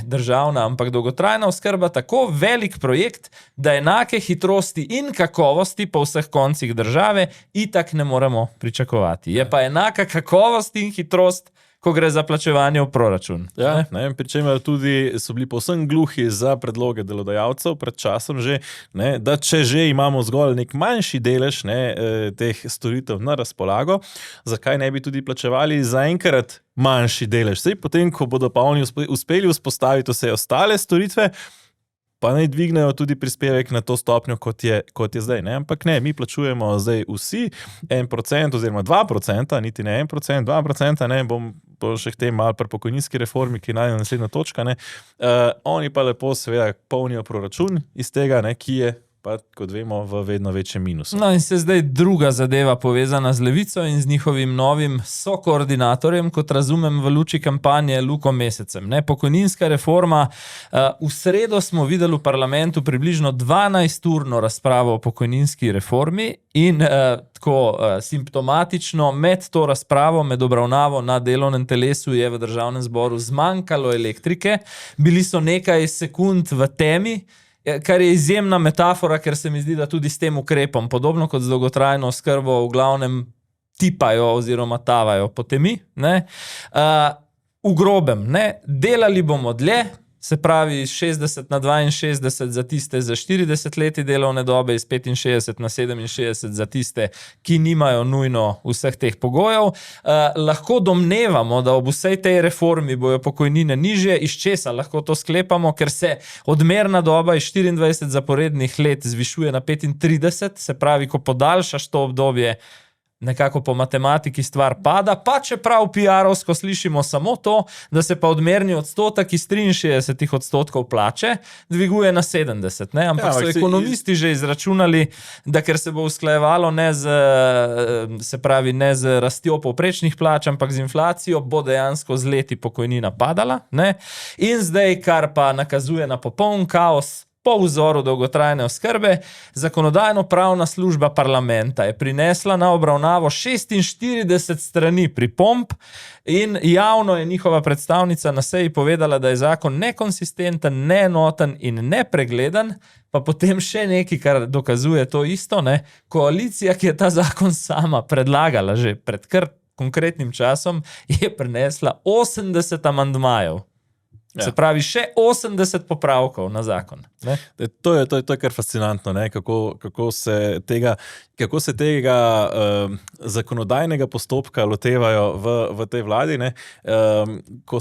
državna, ampak dolgotrajna oskrba tako velik projekt, da enake hitrosti in kakovosti po vseh koncih države itak ne moremo pričakovati. Je pa enaka kakovost in hitrost, ko gre za plačevanje v proračun. Ja, pri čemer tudi so bili povsem gluhi za predloge delodajalcev pred časom že, da če že imamo zgolj nek manjši delež teh storitev na razpolago, zakaj ne bi tudi plačevali zaenkrat manjši delež? Sej potem, ko bodo pa oni uspeli vzpostaviti vse ostale storitve, pa naj dvignejo tudi prispevek na to stopnjo, kot je zdaj. Ampak ne, mi plačujemo zdaj vsi 1% oziroma 2%, niti ne 1%, 2%, bom še k tem malo pri pokojninski reformi, ki najde naslednja točka. Oni pa lepo seveda polnijo proračun iz tega, ki je pa, kot vemo, v vedno večjem minusu. No in se zdaj druga zadeva povezana z Levico in z njihovim novim sokoordinatorjem, kot razumem v luči kampanje, Luko Mesecem. Pokojninska reforma, v sredo smo videli v parlamentu približno 12-urno razpravo o pokojninski reformi in tako simptomatično med to razpravo, med obravnavo na delovnem telesu je v Državnem zboru zmanjkalo elektrike, bili so nekaj sekund v temi, kar je izjemna metafora, ker se mi zdi, da tudi s tem ukrepom, podobno kot z dolgotrajno oskrbo, v glavnem tipajo oziroma tavajo po temi. V grobem, delali bomo dlje, se pravi 60 na 62 za tiste za 40 leti delovne dobe, iz 65 na 67 za tiste, ki nimajo nujno vseh teh pogojev. Lahko domnevamo, da ob vsej tej reformi bojo pokojnine nižje, iz česa lahko to sklepamo, ker se odmerna doba iz 24 zaporednih let zvišuje na 35, se pravi, ko podaljšaš to obdobje, nekako po matematiki stvar pada, pa čeprav PR-ovsko slišimo samo to, da se pa odmerni odstotek iz 63% plače dviguje na 70. Ampak so ekonomisti že izračunali, da ker se bo usklajevalo ne z rastjo povprečnih plač, ampak z inflacijo, bo dejansko z leti pokojnina padala. In zdaj, kar pa nakazuje na popoln kaos, po vzoru dolgotrajne oskrbe, Zakonodajno-pravna služba parlamenta je prinesla na obravnavo 46 strani pripomb in javno je njihova predstavnica na seji povedala, da je zakon nekonsistenten, neenoten in nepregleden, pa potem še nekaj, kar dokazuje to isto. Koalicija, ki je ta zakon sama predlagala že pred kar konkretnim časom, je prinesla 80 amandmajev. Se pravi, še 80 popravkov na zakon. To je kar fascinantno, kako se tega zakonodajnega postopka lotevajo v tej vladi. Ko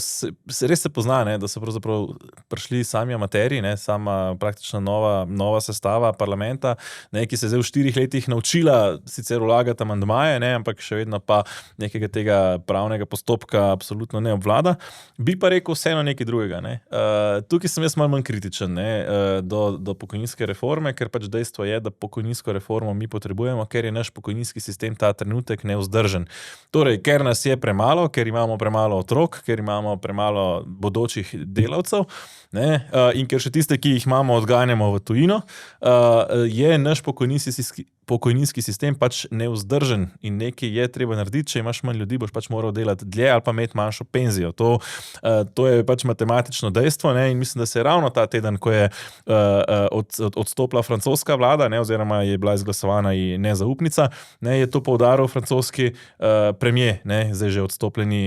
res se pozna, da so pravzaprav prišli sami amaterji, sama praktično nova sestava parlamenta, ki se je zdaj v 4 letih naučila sicer vlagati amandmaje, ampak še vedno pa nekega tega pravnega postopka absolutno ne obvlada. Bi pa rekel vseeno nekaj drugega. drugega. Ne. Tukaj sem jaz malo manj kritičen, ne, do pokojninske reforme, ker pač dejstvo je, da pokojninsko reformo mi potrebujemo, ker je naš pokojninski sistem ta trenutek nevzdržen. Torej, ker nas je premalo, ker imamo premalo otrok, ker imamo premalo bodočih delavcev, ne, in ker še tiste, ki jih imamo, odganjamo v tujino, je naš pokojninski sistem pač nevzdržen in nekaj je treba narediti, če imaš manj ljudi, boš pač moral delati dlje ali pa imeti manjšo penzijo. To je pač matematično dejstvo, ne, in mislim, da se je ravno ta teden, ko je odstopila francoska vlada, ne, oziroma je bila izglasovana in nezaupnica, ne, je to poudaril francoski premier, ne, zdaj že odstopljeni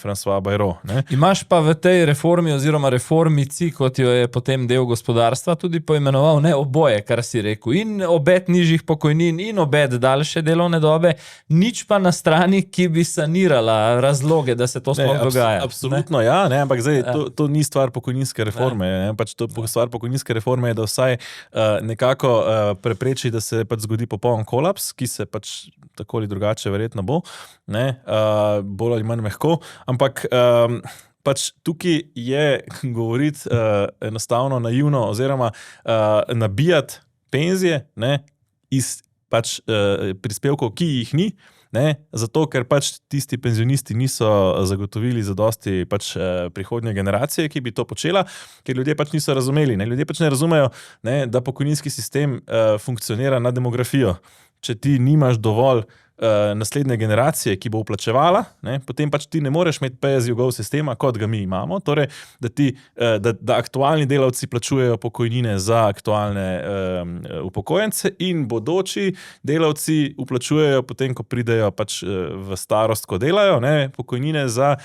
François Bayrou. Ne. Imaš pa v tej reformi oziroma reformici, kot jo je potem del gospodarstva, tudi poimenoval ne oboje, kar si rekel, in obet nižjih pokojnin in obet daljše delovne dobe, nič pa na strani, ki bi sanirala razloge, da se to sploh dogaja. Absolutno, ne? Ja, ne, ampak zdaj to ni stvar pokojninske reforme. Ne? Pač stvar pokojninske reforme je, da vsaj nekako prepreči, da se pač zgodi popoln kolaps, ki se pač tako ali drugače verjetno bo, ne? Bolj ali manj mehko, ampak pač tukaj je govoriti enostavno naivno oziroma nabijati penzije, ne, iz pač prispevkov, ki jih ni, ne, zato ker pač tisti penzionisti niso zagotovili zadosti pač prihodnje generacije, ki bi to počela, ker ljudje pač niso razumeli. Ne. Ljudje pač ne razumejo, ne, da pokojninski sistem funkcionira na demografijo. Če ti nimaš dovolj naslednje generacije, ki bo vplačevala, ne, potem pač ti ne moreš imeti pay-as-you-go sistema, kot ga mi imamo, torej, da aktualni delavci plačujejo pokojnine za aktualne upokojence in bodoči delavci vplačujejo potem, ko pridejo pač v starost, ko delajo, ne, pokojnine za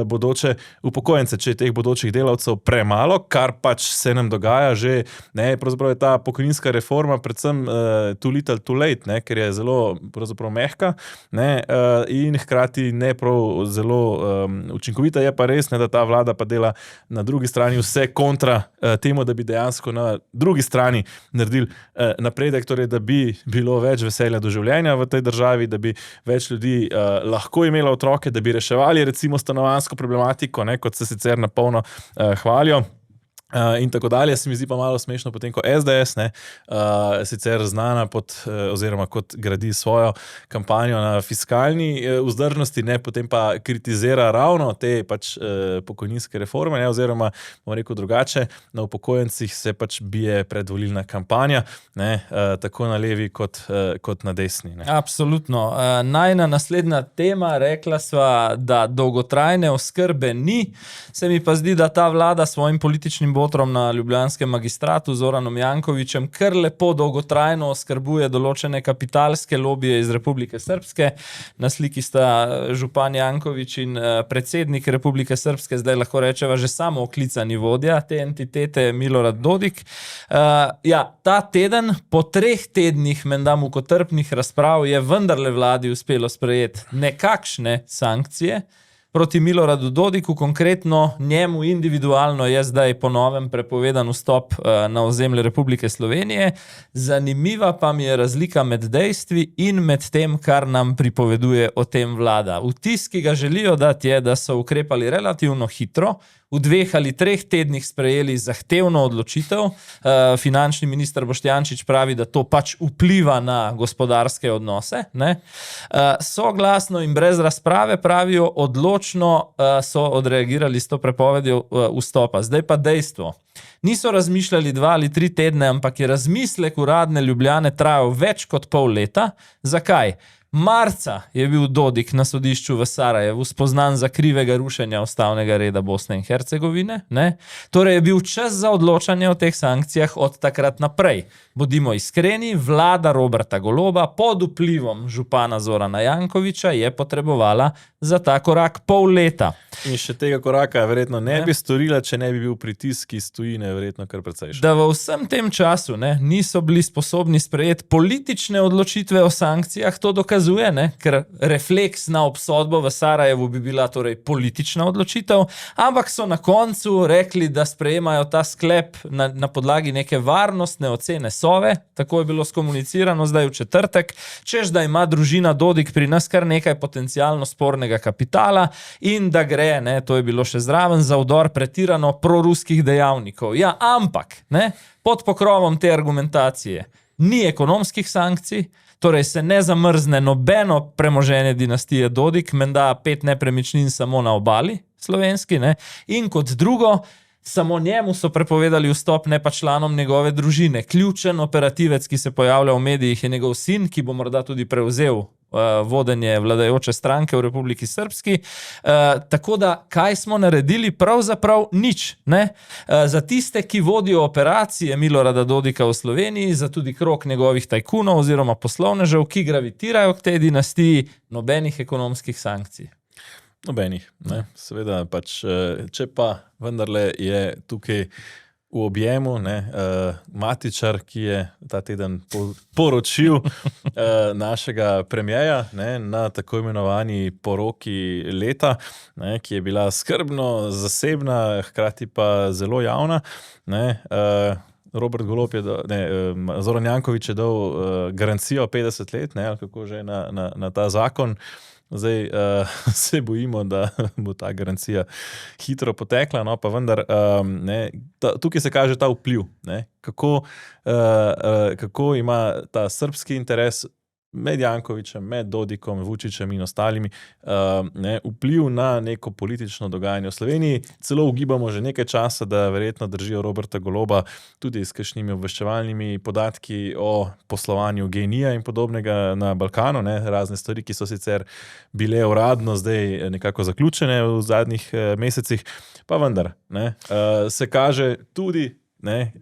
bodoče upokojence. Če je teh bodočih delavcev premalo, kar pač se nam dogaja že, ne, pravzaprav je ta pokojninska reforma predvsem too little, too late, ne, ker je zelo pravzaprav mehka, ne, in hkrati ne prav zelo učinkovita. Je pa res, ne, da ta vlada pa dela na drugi strani vse kontra temu, da bi dejansko na drugi strani naredili napredek, torej, da bi bilo več veselja do življenja v tej državi, da bi več ljudi lahko imelo otroke, da bi reševali recimo stanovanjsko problematiko, ne, kot se sicer na polno hvalijo. In tako dalje, se mi zdi pa malo smešno, potem ko SDS, ne, sicer znana oziroma kot gradi svojo kampanjo na fiskalni vzdržnosti, ne, potem pa kritizira ravno te pač pokojninske reforme, ne, oziroma, bom rekel drugače, na upokojencih se pač bije predvolilna kampanja, ne, tako na levi kot na desni. Ne. Absolutno. Najna naslednja tema, rekla sva, da dolgotrajne oskrbe ni, se mi pa zdi, da ta vlada svojim političnim botrom na ljubljanskem magistratu Zoranom Jankovićem kar lepo dolgotrajno oskrbuje določene kapitalske lobije iz Republike Srpske. Na sliki sta župan Janković in predsednik Republike Srpske, zdaj lahko rečeva že samo oklicani vodja te entitete Milorad Dodik. Ja, ta teden, po 3 tednih menda mukotrpnih razprav, je vendarle vladi uspelo sprejeti nekakšne sankcije proti Miloradu Dodiku, konkretno njemu individualno je zdaj po novem prepovedan vstop na ozemlje Republike Slovenije. Zanimiva pa mi je razlika med dejstvi in med tem, kar nam pripoveduje o tem vlada. Vtis, ki ga želijo dati, je, da so ukrepali relativno hitro, v 2 ali 3 tednih sprejeli zahtevno odločitev. Finančni minister Boštjančič pravi, da to pač vpliva na gospodarske odnose. Ne? Soglasno in brez razprave pravijo, odločno so odreagirali s to prepovedjo vstopa. Zdaj pa dejstvo. Niso razmišljali 2 ali 3 tedne, ampak je razmislek uradne Ljubljane trajal več kot pol leta. Zakaj? Marca je bil Dodik na sodišču v Sarajevu spoznan za krivega rušenja ustavnega reda Bosne in Hercegovine. Ne? Torej je bil čas za odločanje o teh sankcijah od takrat naprej. Bodimo iskreni, vlada Roberta Goloba pod vplivom župana Zorana Jankovića je potrebovala za ta korak pol leta. In še tega koraka verjetno ne bi storila, če ne bi bil pritisk iz tujine verjetno kar precejšen. Da v vsem tem času niso bili sposobni sprejeti politične odločitve o sankcijah, to dokazuje nakazuje, ne, ker refleks na obsodbo v Sarajevu bi bila torej politična odločitev, ampak so na koncu rekli, da sprejemajo ta sklep na podlagi neke varnostne ocene Sove, tako je bilo skomunicirano zdaj v četrtek, češ da ima družina Dodik pri nas kar nekaj potencialno spornega kapitala in da gre, ne, to je bilo še zraven, za vdor pretirano proruskih dejavnikov. Ja, ampak, ne, pod pokrovom te argumentacije ni ekonomskih sankcij, torej se ne zamrzne nobeno premoženje dinastije Dodik, menda 5 nepremičnin samo na obali slovenski, ne, in kot drugo, samo njemu so prepovedali vstop, ne pa članom njegove družine. Ključen operativec, ki se pojavlja v medijih, je njegov sin, ki bo morda tudi prevzel vodenje vladajoče stranke v Republiki Srpski. Tako da, kaj smo naredili? Pravzaprav nič. Ne? Za tiste, ki vodijo operacije Milorada Dodika v Sloveniji, za tudi krog njegovih tajkunov oziroma poslovnežev, ki gravitirajo k tej dinastiji, nobenih ekonomskih sankcij. Nobenih, ne. Seveda pač, če pa vendarle je tukaj v objemu, ne, Matičar, ki je ta teden poročil našega premierja, ne, na tako imenovani poroki leta, ne, ki je bila skrbno zasebna, hkrati pa zelo javna, ne, Robert Golob je Zoran Janković je dal garancijo 50 let, ne, ali kako že na ta zakon. Zdaj se bojimo, da bo ta garancija hitro potekla, no pa vendar ne, tukaj se kaže ta vpliv, ne, kako ima ta srbski interes med Jankovićem, med Dodikom, Vučićem in ostalimi ne, vpliv na neko politično dogajanje v Sloveniji. Celo ugibamo že nekaj časa, da verjetno držijo Roberta Goloba tudi s kakšnimi obveščevalnimi podatki o poslovanju GEN-I-ja in podobnega na Balkanu, ne, razne stvari, ki so sicer bile uradno zdaj nekako zaključene v zadnjih mesecih, pa vendar, ne, se kaže tudi, ne,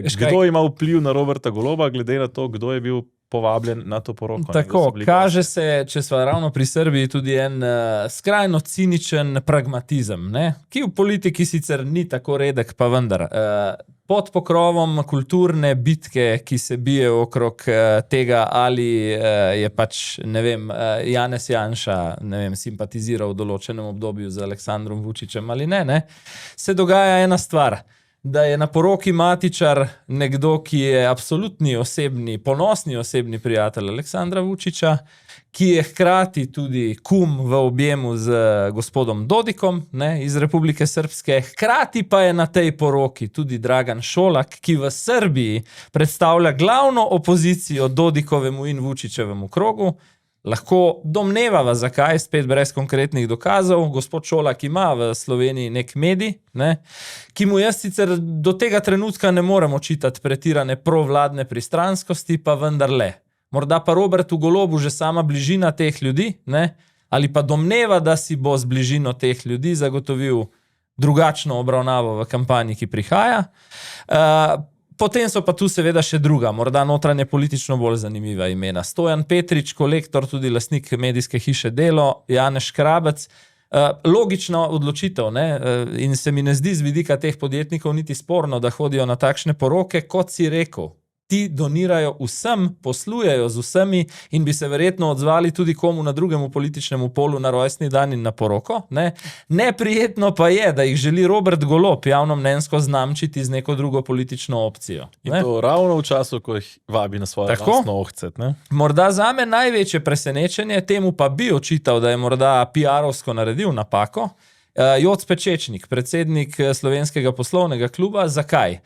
kdo ima vpliv na Roberta Goloba, glede na to, kdo je bil povabljen na to poroko. Tako, kaže se, če smo ravno pri Srbiji, tudi en skrajno ciničen pragmatizem, ne? Ki v politiki sicer ni tako redek, pa vendar. Pod pokrovom kulturne bitke, ki se bije okrog tega, ali je pač, ne vem, Janez Janša, ne vem, simpatiziral v določenem obdobju z Aleksandrom Vučićem ali ne, se dogaja ena stvar. Da je na poroki Matičar nekdo, ki je absolutni osebni, ponosni osebni prijatelj Aleksandra Vučića, ki je hkrati tudi kum v objemu z gospodom Dodikom, ne, iz Republike Srpske, hkrati pa je na tej poroki tudi Dragan Šolak, ki v Srbiji predstavlja glavno opozicijo Dodikovemu in Vučićevemu krogu. Lahko domnevava, zakaj, spet brez konkretnih dokazov. Gospod Šolak ima v Sloveniji nek medij, ne, ki mu jaz sicer do tega trenutka ne morem očitati pretirane provladne pristranskosti, pa vendarle. Morda pa Robertu Golobu že sama bližina teh ljudi, ne, ali pa domneva, da si bo z bližino teh ljudi zagotovil drugačno obravnavo v kampanji, ki prihaja. Potem so pa tu seveda še druga, morda notranje politično bolj zanimiva imena. Stojan Petrič, kolektor, tudi lastnik medijske hiše Delo, Janez Škrabec. Logična odločitev, ne? In se mi ne zdi z vidika teh podjetnikov niti sporno, da hodijo na takšne poroke, kot si rekel. Ti donirajo vsem, poslujejo z vsemi in bi se verjetno odzvali tudi komu na drugemu političnemu polu na rojstni dan in na poroko. Ne? Neprijetno pa je, da jih želi Robert Golob javnomnenjsko znamčiti z neko drugo politično opcijo. Ne? In to ravno v času, ko jih vabi na svoje lastno ohcet. Ne? Morda zame največje presenečenje, temu pa bi očital, da je morda PR-ovsko naredil napako. Joc Pečečnik, predsednik Slovenskega poslovnega kluba. Zakaj?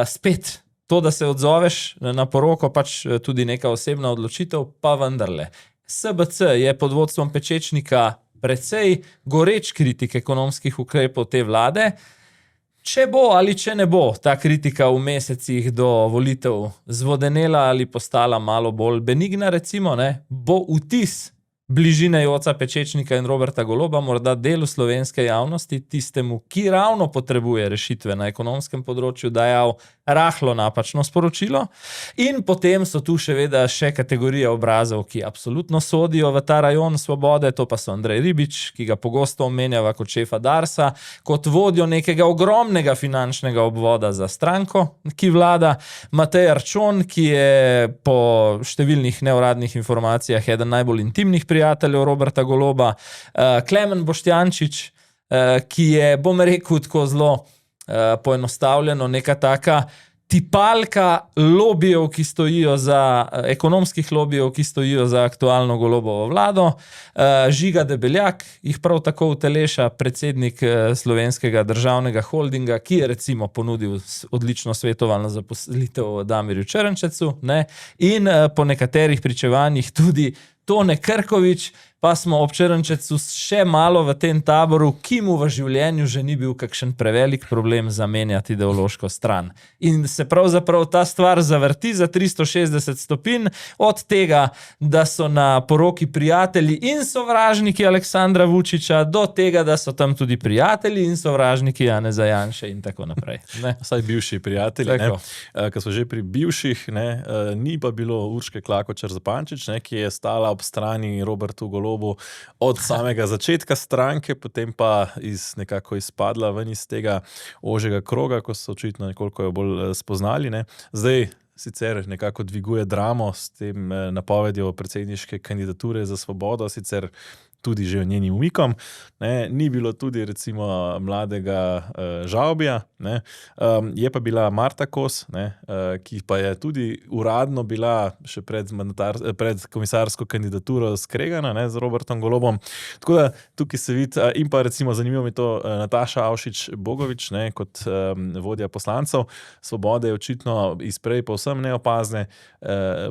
Spet to, da se odzoveš na poroko, pač tudi neka osebna odločitev, pa vendarle. SBC je pod vodstvom Pečečnika precej goreč kritik ekonomskih ukrepov te vlade. Če bo ali če ne bo ta kritika v mesecih do volitev zvodenela ali postala malo bolj benigna, recimo, ne, bo vtis bližine Joca Pečečnika in Roberta Goloba morda delu slovenske javnosti, tistemu, ki ravno potrebuje rešitve na ekonomskem področju, dajal rahlo napačno sporočilo. In potem so tu še kategorije obrazov, ki absolutno sodijo v ta rajon svobode, to pa so Andrej Ribič, ki ga pogosto omenjava kot šefa Darsa, kot vodjo nekega ogromnega finančnega obvoda za stranko, ki vlada, Matej Arčon, ki je po številnih neuradnih informacijah eden najbolj intimnih prijateljev Roberta Goloba, Klemen Boštjančič, ki je, bom rekel tako zelo poenostavljeno, neka taka tipalka lobijev, ki stojijo za, ekonomskih lobijev, ki stojijo za aktualno Golobovo vlado, Žiga Debeljak, jih prav tako uteleša, predsednik slovenskega državnega holdinga, ki je recimo ponudil odlično svetovalno zaposlitev Damirju Črnčecu, ne, in po nekaterih pričevanjih tudi Tone Krkovič, pa smo ob Črnčecu še malo v tem taboru, ki mu v življenju že ni bil kakšen prevelik problem zamenjati ideološko stran. In se pravzaprav ta stvar zavrti za 360 stopinj, od tega, da so na poroki prijatelji in sovražniki Aleksandra Vučića, do tega, da so tam tudi prijatelji in sovražniki Janeza Janše in tako naprej. Ne? Vsaj bivši prijatelji, ko so že pri bivših, ne, ni pa bilo Urške Klakočar Zupančič, ne, ki je stala ob strani Robertu Golobu od samega začetka stranke, potem pa nekako izpadla ven iz tega ožjega kroga, ko so očitno nekoliko jo bolj spoznali. Ne. Zdaj sicer nekako dviguje dramo s tem napovedjo predsedniške kandidature za Svobodo, sicer tudi že njenim umikom. Ne. Ni bilo tudi recimo mladega Žavbija, ne. Je pa bila Marta Kos, ne, ki pa je tudi uradno bila še pred komisarsko kandidaturo skregana, ne, z Robertom Golobom. Tako da tukaj se vidi, in pa recimo zanimivo mi to Nataša Avšič Bogovič, ne, kot vodja poslancev Svobode je očitno izprej povsem neopazne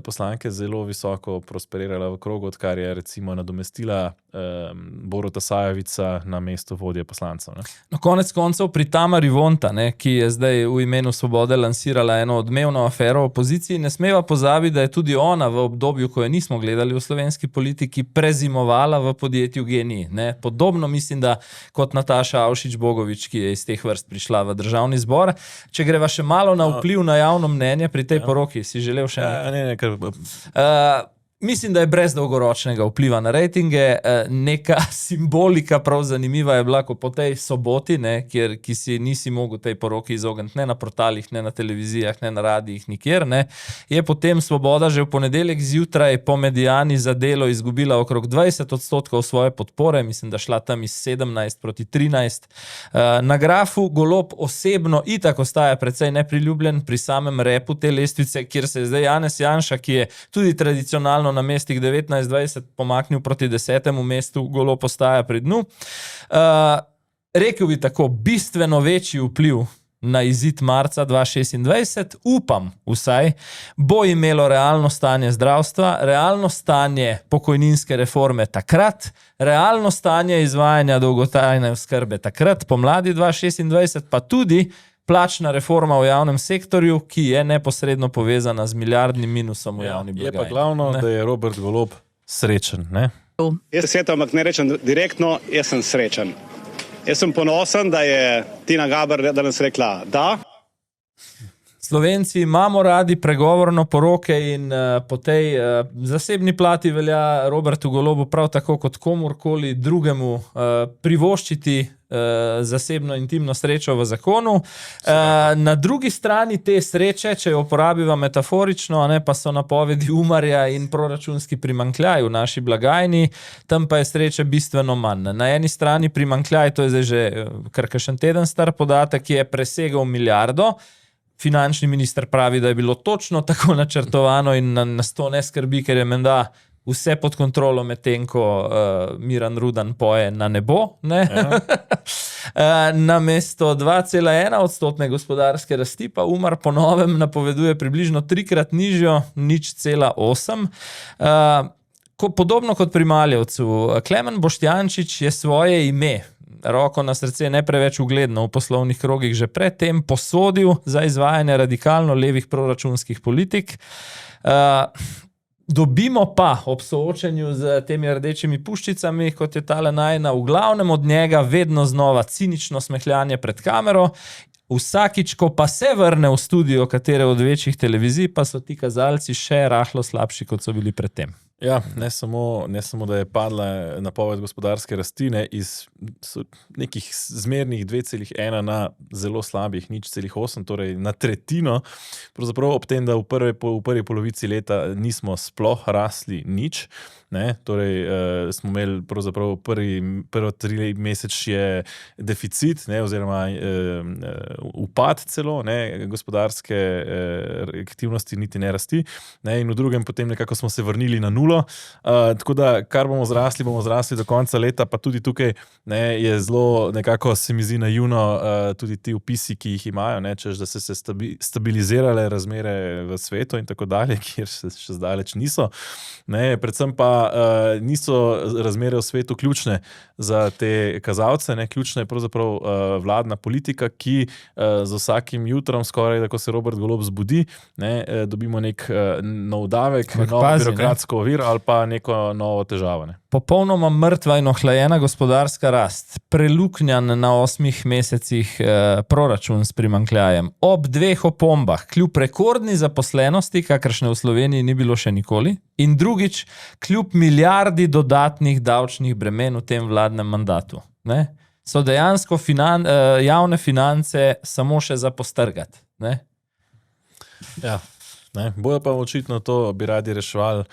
poslanke zelo visoko prosperirala v krogu, odkar je recimo nadomestila Boruta Sajovica na mesto vodje poslancev. Ne? No, konec koncev pri Tamari Vonta, ne, ki je zdaj v imenu Svobode lansirala eno odmevno afero v opoziciji, ne smeva pozabiti, da je tudi ona v obdobju, ko je nismo gledali v slovenski politiki, prezimovala v podjetju GEN-I. Ne? Podobno mislim, da kot Nataša Avšič Bogovič, ki je iz teh vrst prišla v Državni zbor. Če greva še malo na vpliv na javno mnenje pri tej poroki, si želel še nekaj? Mislim, da je brez dolgoročnega vpliva na rejtinge. Neka simbolika prav zanimiva je bila, ko po tej soboti, ne, ki si nisi mogel tej poroki izogniti ne na portalih, ne na televizijah, ne na radijih, nikjer, ne, je potem Svoboda že v ponedeljek zjutraj po Mediani za Delo izgubila okrog 20% svoje podpore, mislim, da šla tam iz 17 proti 13. Na grafu Golob osebno itak ostaja precej nepriljubljen pri samem repu te lestvice, kjer se je zdaj Janez Janša, ki je tudi tradicionalno na mestih 19-20 pomaknil proti 10. mestu, Golob postaja pri dnu. Rekel bi tako, bistveno večji vpliv na izid marca 2026, upam vsaj, bo imelo realno stanje zdravstva, realno stanje pokojninske reforme takrat, realno stanje izvajanja dolgotrajne oskrbe takrat, pomladi 2026, pa tudi plačna reforma v javnem sektorju, ki je neposredno povezana z milijardnim minusom v javni blagajni. Je pa glavno, da je Robert Golob srečen, ne? Jaz svetam, ampak ne rečem direktno, jaz sem srečen. Jaz sem ponosen, da je Tina Gaber danes rekla da. Slovenci imamo radi pregovorno poroke in po tej zasebni plati velja Robertu Golobu prav tako kot komurkoli drugemu privoščiti zasebno intimno srečo v zakonu. Na drugi strani te sreče, če jo uporabiva metaforično, ne, pa so napovedi Umarja in proračunski primanjkljaj v naši blagajni, tam pa je sreče bistveno manj. Na eni strani primanjkljaj, to je zdaj že kar kakšen teden star podatek, je presegal milijardo. Finančni minister pravi, da je bilo točno tako načrtovano in nas to ne skrbi, ker je menda vse pod kontrolo, medtem ko Miran Rudan poje na nebo. Ne? Ja. Namesto 2,1% gospodarske rasti pa Umar po novem napoveduje približno 3-krat nižjo, 0,8%. Podobno kot pri Maljevcu. Klemen Boštjančič je svoje ime, roko na srce ne preveč ugledno v poslovnih krogih, že predtem posodil za izvajanje radikalno levih proračunskih politik. Dobimo pa ob soočenju z temi rdečimi puščicami, kot je tale najna, v glavnem od njega vedno znova cinično smehljanje pred kamero. Vsakič, ko pa se vrne v studio katere od večjih televizij, pa so ti kazalci še rahlo slabši, kot so bili predtem. Ja, ne samo, da je padla napoved gospodarske rasti, ne, iz nekih zmernih 2,1 na zelo slabih 0,8, torej na tretjino. Pravzaprav ob tem, da v prvi polovici leta nismo sploh rasli nič, ne, torej smo imeli pravzaprav prvi 3 mesečje deficit, ne, oziroma upad celo, ne, gospodarske aktivnosti niti ne rasti, ne, in v drugem potem nekako smo se vrnili na nulo. Tako da, kar bomo zrasli do konca leta, pa tudi tukaj, ne, je zelo nekako se mi zdi naivno tudi ti vpisi, ki jih imajo, ne, češ, da se stabilizirale razmere v svetu in tako dalje, kjer se še zdaleč niso. Ne, predvsem pa niso razmere v svetu ključne za te kazalce, ne, ključna je pravzaprav vladna politika, ki z vsakim jutrom skoraj, da ko se Robert Golob zbudi, ne, dobimo nek nov davek, novo birokratsko oviro ali pa neko novo težavo. Ne. Popolnoma mrtva in ohlajena gospodarska rast, preluknjan na 8 mesecih proračun s primanjkljajem, ob 2 opombah, kljub rekordni zaposlenosti, kakršne v Sloveniji ni bilo še nikoli, in drugič, kljub milijardi dodatnih davčnih bremen v tem vladnem mandatu. Ne? So dejansko javne finance samo še za postrgati. Ne? Ja. Ne, bojo pa očitno to bi radi reševali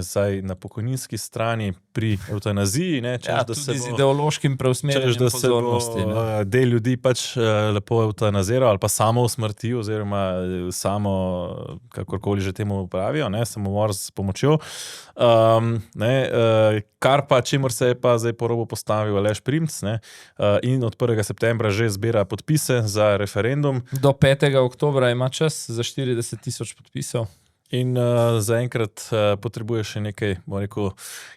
saj na pokojninski strani pri eutanaziji. Ne, češ, ja, da tudi se z ideološkim preusmerjanjem pozornosti. Da se bo del ljudi pač lepo eutanaziral ali pa samo usmrti oziroma samo, kakorkoli že temu pravijo, ne, samomor s pomočjo. Kar pa, čemur se je pa zdaj po robu postavil Aleš Primc, ne, in od 1. septembra že zbira podpise za referendum. Do 5. oktobra ima čas za 40,000 podpisov. In zaenkrat potrebuje še nekaj, bomo rekel,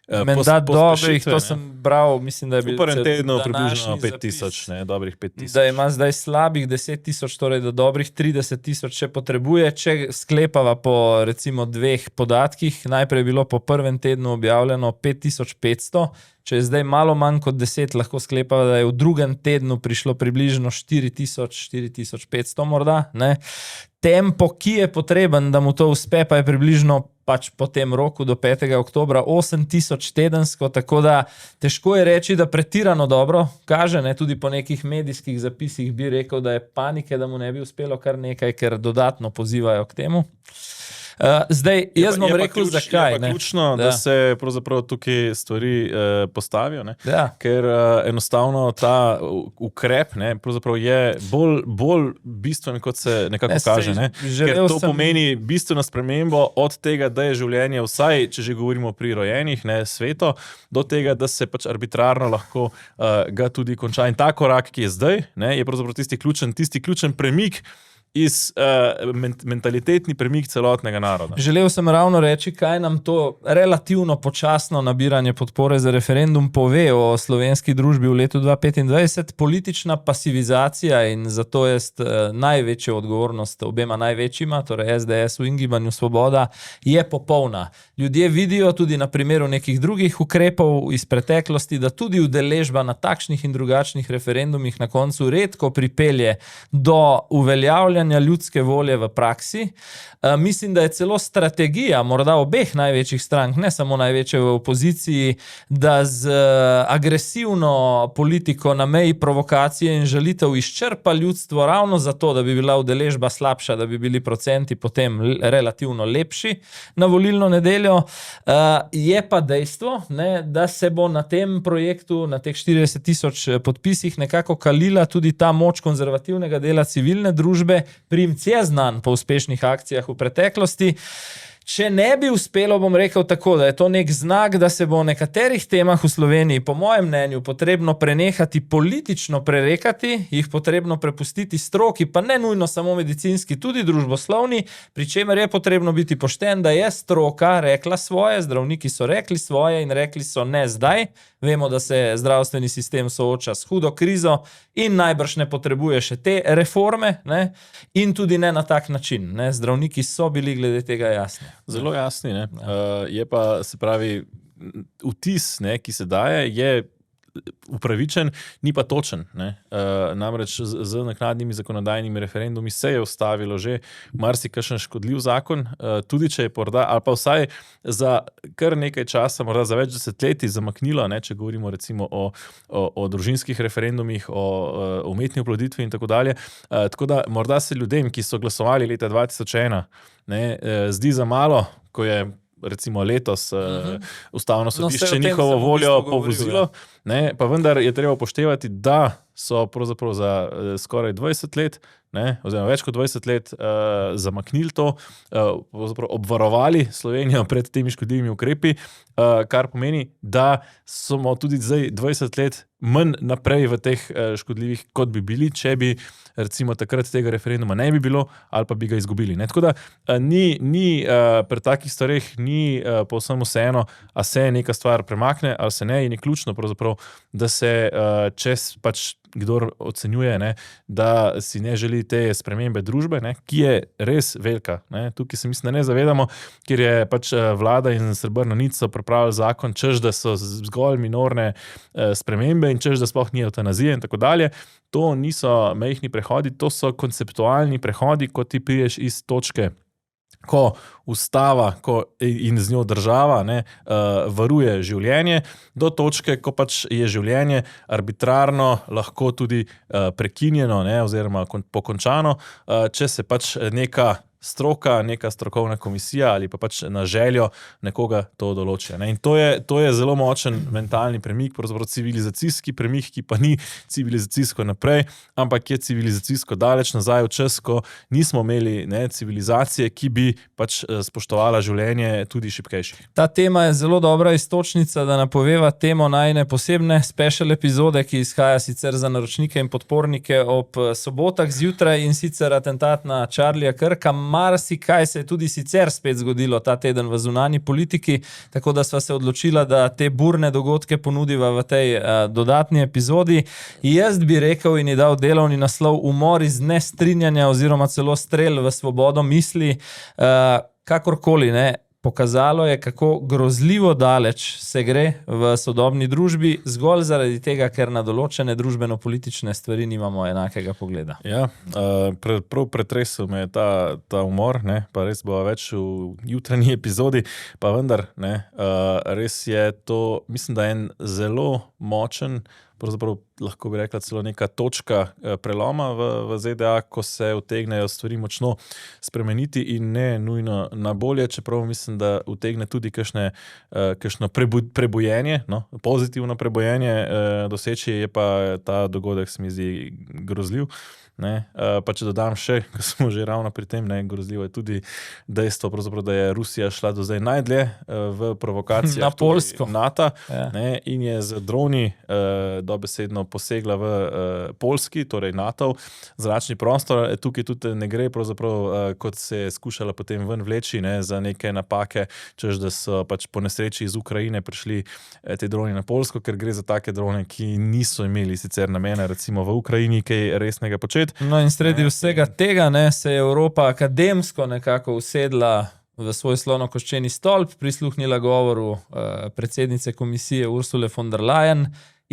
Mendat dobrih, to sem bral, mislim, da je bil v prvem tednu približno 5,000, ne, dobrih 5,000. Da ima zdaj slabih 10,000, torej da dobrih 30,000 še potrebuje, če sklepava po recimo 2 podatkih. Najprej je bilo po prvem tednu objavljeno 5,500, če je zdaj malo manj kot 10, lahko sklepava, da je v drugem tednu prišlo približno 4,500 morda, ne. Tempo, ki je potreben, da mu to uspe, pa je približno pač po tem roku do 5. oktobra 8,000 tedensko, tako da težko je reči, da pretirano dobro kaže, ne, tudi po nekih medijskih zapisih bi rekel, da je panike, da mu ne bi uspelo kar nekaj, ker dodatno pozivajo k temu. Zdaj, jaz bom rekel, zakaj. Je pa ključno, da se pravzaprav tukaj stvari postavijo, ne? Ja. Ker enostavno ta ukrep, ne, pravzaprav je bolj bistven, kot se nekako kaže. Ne? Ker to pomeni bistveno spremembo od tega, da je življenje vsaj, če že govorimo pri rojenih, ne, sveto, do tega, da se pač arbitrarno lahko ga tudi konča. In ta korak, ki je zdaj, ne, je pravzaprav tisti ključen premik iz mentalitetni premik celotnega naroda. Želel sem ravno reči, kaj nam to relativno počasno nabiranje podpore za referendum pove o slovenski družbi v letu 2025. Politična pasivizacija, in zato je največja odgovornost obema največjima, torej SDS-u in Gibanju Svoboda, je popolna. Ljudje vidijo tudi na primeru nekih drugih ukrepov iz preteklosti, da tudi udeležba na takšnih in drugačnih referendumih na koncu redko pripelje do uveljavljanja ljudske volje v praksi. Mislim, da je celo strategija morda obeh največjih strank, ne samo največje v opoziciji, da z agresivno politiko na meji provokacije in žalitev izčrpa ljudstvo ravno zato, da bi bila udeležba slabša, da bi bili procenti potem relativno lepši na volilno nedeljo. Je pa dejstvo, ne, da se bo na tem projektu, na teh 40,000 podpisih nekako kalila tudi ta moč konzervativnega dela civilne družbe. Primc je znan po uspešnih akcijah v preteklosti. Če ne bi uspelo, bom rekel tako, da je to nek znak, da se bo o nekaterih temah v Sloveniji, po mojem mnenju, potrebno prenehati politično prerekati, jih potrebno prepustiti stroki, pa ne nujno samo medicinski, tudi družboslovni, pri čemer je potrebno biti pošten, da je stroka rekla svoje, zdravniki so rekli svoje in rekli so ne zdaj. Vemo, da se zdravstveni sistem sooča s hudo krizo in najbrž ne potrebuje še te reforme, ne? In tudi ne na tak način. Ne? Zdravniki so bili glede tega jasni. Zelo jasni. Ne? Je pa, se pravi, vtis, ne, ki se daje, je upravičen, ni pa točen. Namreč z naknadnimi zakonodajnimi referendumi se je ustavilo že marsikakšen škodljiv zakon, tudi če je morda, ali pa vsaj za kar nekaj časa, morda za več desetletij zamaknilo, ne, če govorimo recimo o družinskih referendumih, o umetni oploditvi in tako dalje. Tako da morda se ljudem, ki so glasovali leta 2001, ne, zdi za malo, ko je recimo letos ustavno sodišče njihovo voljo povozilo, ne, pa vendar je treba upoštevati, da so pravzaprav za skoraj 20 let, ne, oziroma več kot 20 let zamaknili to, obvarovali Slovenijo pred temi škodljivimi ukrepi, kar pomeni, da smo tudi zdaj 20 let manj naprej v teh škodljivih, kot bi bili, če bi recimo takrat tega referenduma ne bi bilo ali pa bi ga izgubili. Ne. Tako da ni pri takih stvareh ni povsem vseeno, a se neka stvar premakne ali se ne, in je ključno pravzaprav, da se čez pač kdor ocenjuje, ne, da si ne želi te spremembe družbe, ne, ki je res velika. Ne. Tukaj se mislim, da ne zavedamo, ker je pač vlada in Srebrna nit so pripravili zakon, češ, da so zgolj minorne spremembe in češ, da sploh ni evtanazije in tako dalje. To niso majhni prehodi, to so konceptualni prehodi, ko ti priješ iz točke, ko ustava in z njo država, ne, varuje življenje, do točke, ko pač je življenje arbitrarno lahko tudi prekinjeno, ne, oziroma pokončano, če se pač neka stroka, neka strokovna komisija ali pa pač na željo nekoga to določi. Ne. In to je zelo močen mentalni premik, pravzaprav civilizacijski premik, ki pa ni civilizacijsko naprej, ampak je civilizacijsko daleč nazaj v čas, ko nismo imeli, ne, civilizacije, ki bi pač spoštovala življenje tudi šibkejših. Ta tema je zelo dobra iztočnica, da napoveva temo najine posebne special epizode, ki izhaja sicer za naročnike in podpornike ob sobotah zjutraj, in sicer atentat na Charlieja Kirka. Marsikaj se je tudi sicer spet zgodilo ta teden v zunanji politiki, tako da sva se odločila, da te burne dogodke ponudiva v tej dodatni epizodi. Jaz bi rekel in je dal delovni naslov Umor iz nestrinjanja oziroma celo strel v svobodo misli. Kakorkoli, ne, pokazalo je, kako grozljivo daleč se gre v sodobni družbi, zgolj zaradi tega, ker na določene družbeno-politične stvari nimamo enakega pogleda. Ja, prav pretresel me je ta umor, ne, pa res bo več v jutranji epizodi, pa vendar, ne, res je to, mislim, da je en zelo močen, pravzaprav lahko bi rekla celo neka točka preloma v ZDA, ko se utegnejo stvari močno spremeniti in ne nujno na bolje, čeprav mislim, da utegne tudi kakšno prebojenje, no, pozitivno prebojenje doseči, je pa ta dogodek se mi zdi grozljiv. Ne, pa če dodam še, ko smo že ravno pri tem, ne, grozljivo je tudi dejstvo, da je Rusija šla do zdaj najdlje v provokacijah na Poljsko NATO, ne, in je z droni dobesedno posegla v Poljski, torej NATO, zračni prostor. Tukaj tudi ne gre pravzaprav, kot se je skušala potem ven vleči, ne, za neke napake, češ da so pač po nesreči iz Ukrajine prišli te droni na Poljsko, ker gre za take drone, ki niso imeli sicer namena recimo v Ukrajini kaj resnega početi. No, in sredi vsega tega, ne, se je Evropa akademsko nekako usedla v svoj slonokoščeni stolp, prisluhnila govoru predsednice komisije Ursule von der Leyen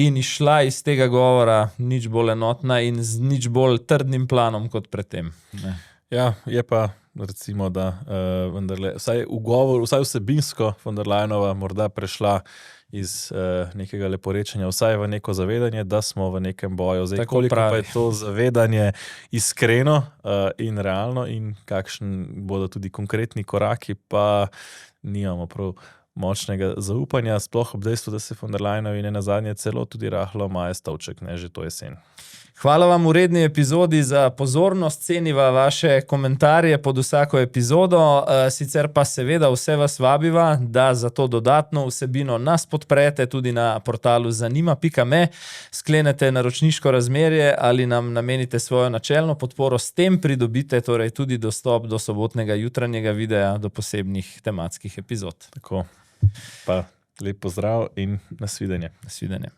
in išla iz tega govora nič bolj enotna in z nič bolj trdnim planom kot predtem. Ne. Ja, je pa recimo, da vendarle, vsaj v govoru, vsaj vsebinsko von der Leyenova morda prešla iz nekega leporečenja, vsaj v neko zavedanje, da smo v nekem boju. Zdaj, koliko pa je to zavedanje iskreno in realno in kakšen bodo tudi konkretni koraki, pa nimamo prav močnega zaupanja, sploh ob dejstvu, da se von der Leyenovi ne nazadnje celo tudi rahlo maje stavček, ne, že to jesen. Hvala vam v redni epizodi za pozornost, ceniva vaše komentarje pod vsako epizodo, sicer pa seveda vse vas vabiva, da za to dodatno vsebino nas podprete tudi na portalu zanima.me, sklenete naročniško razmerje ali nam namenite svojo načelno podporo, s tem pridobite torej tudi dostop do sobotnega jutranjega videa, do posebnih tematskih epizod. Tako, pa lep pozdrav in nasvidenje. Nasvidenje.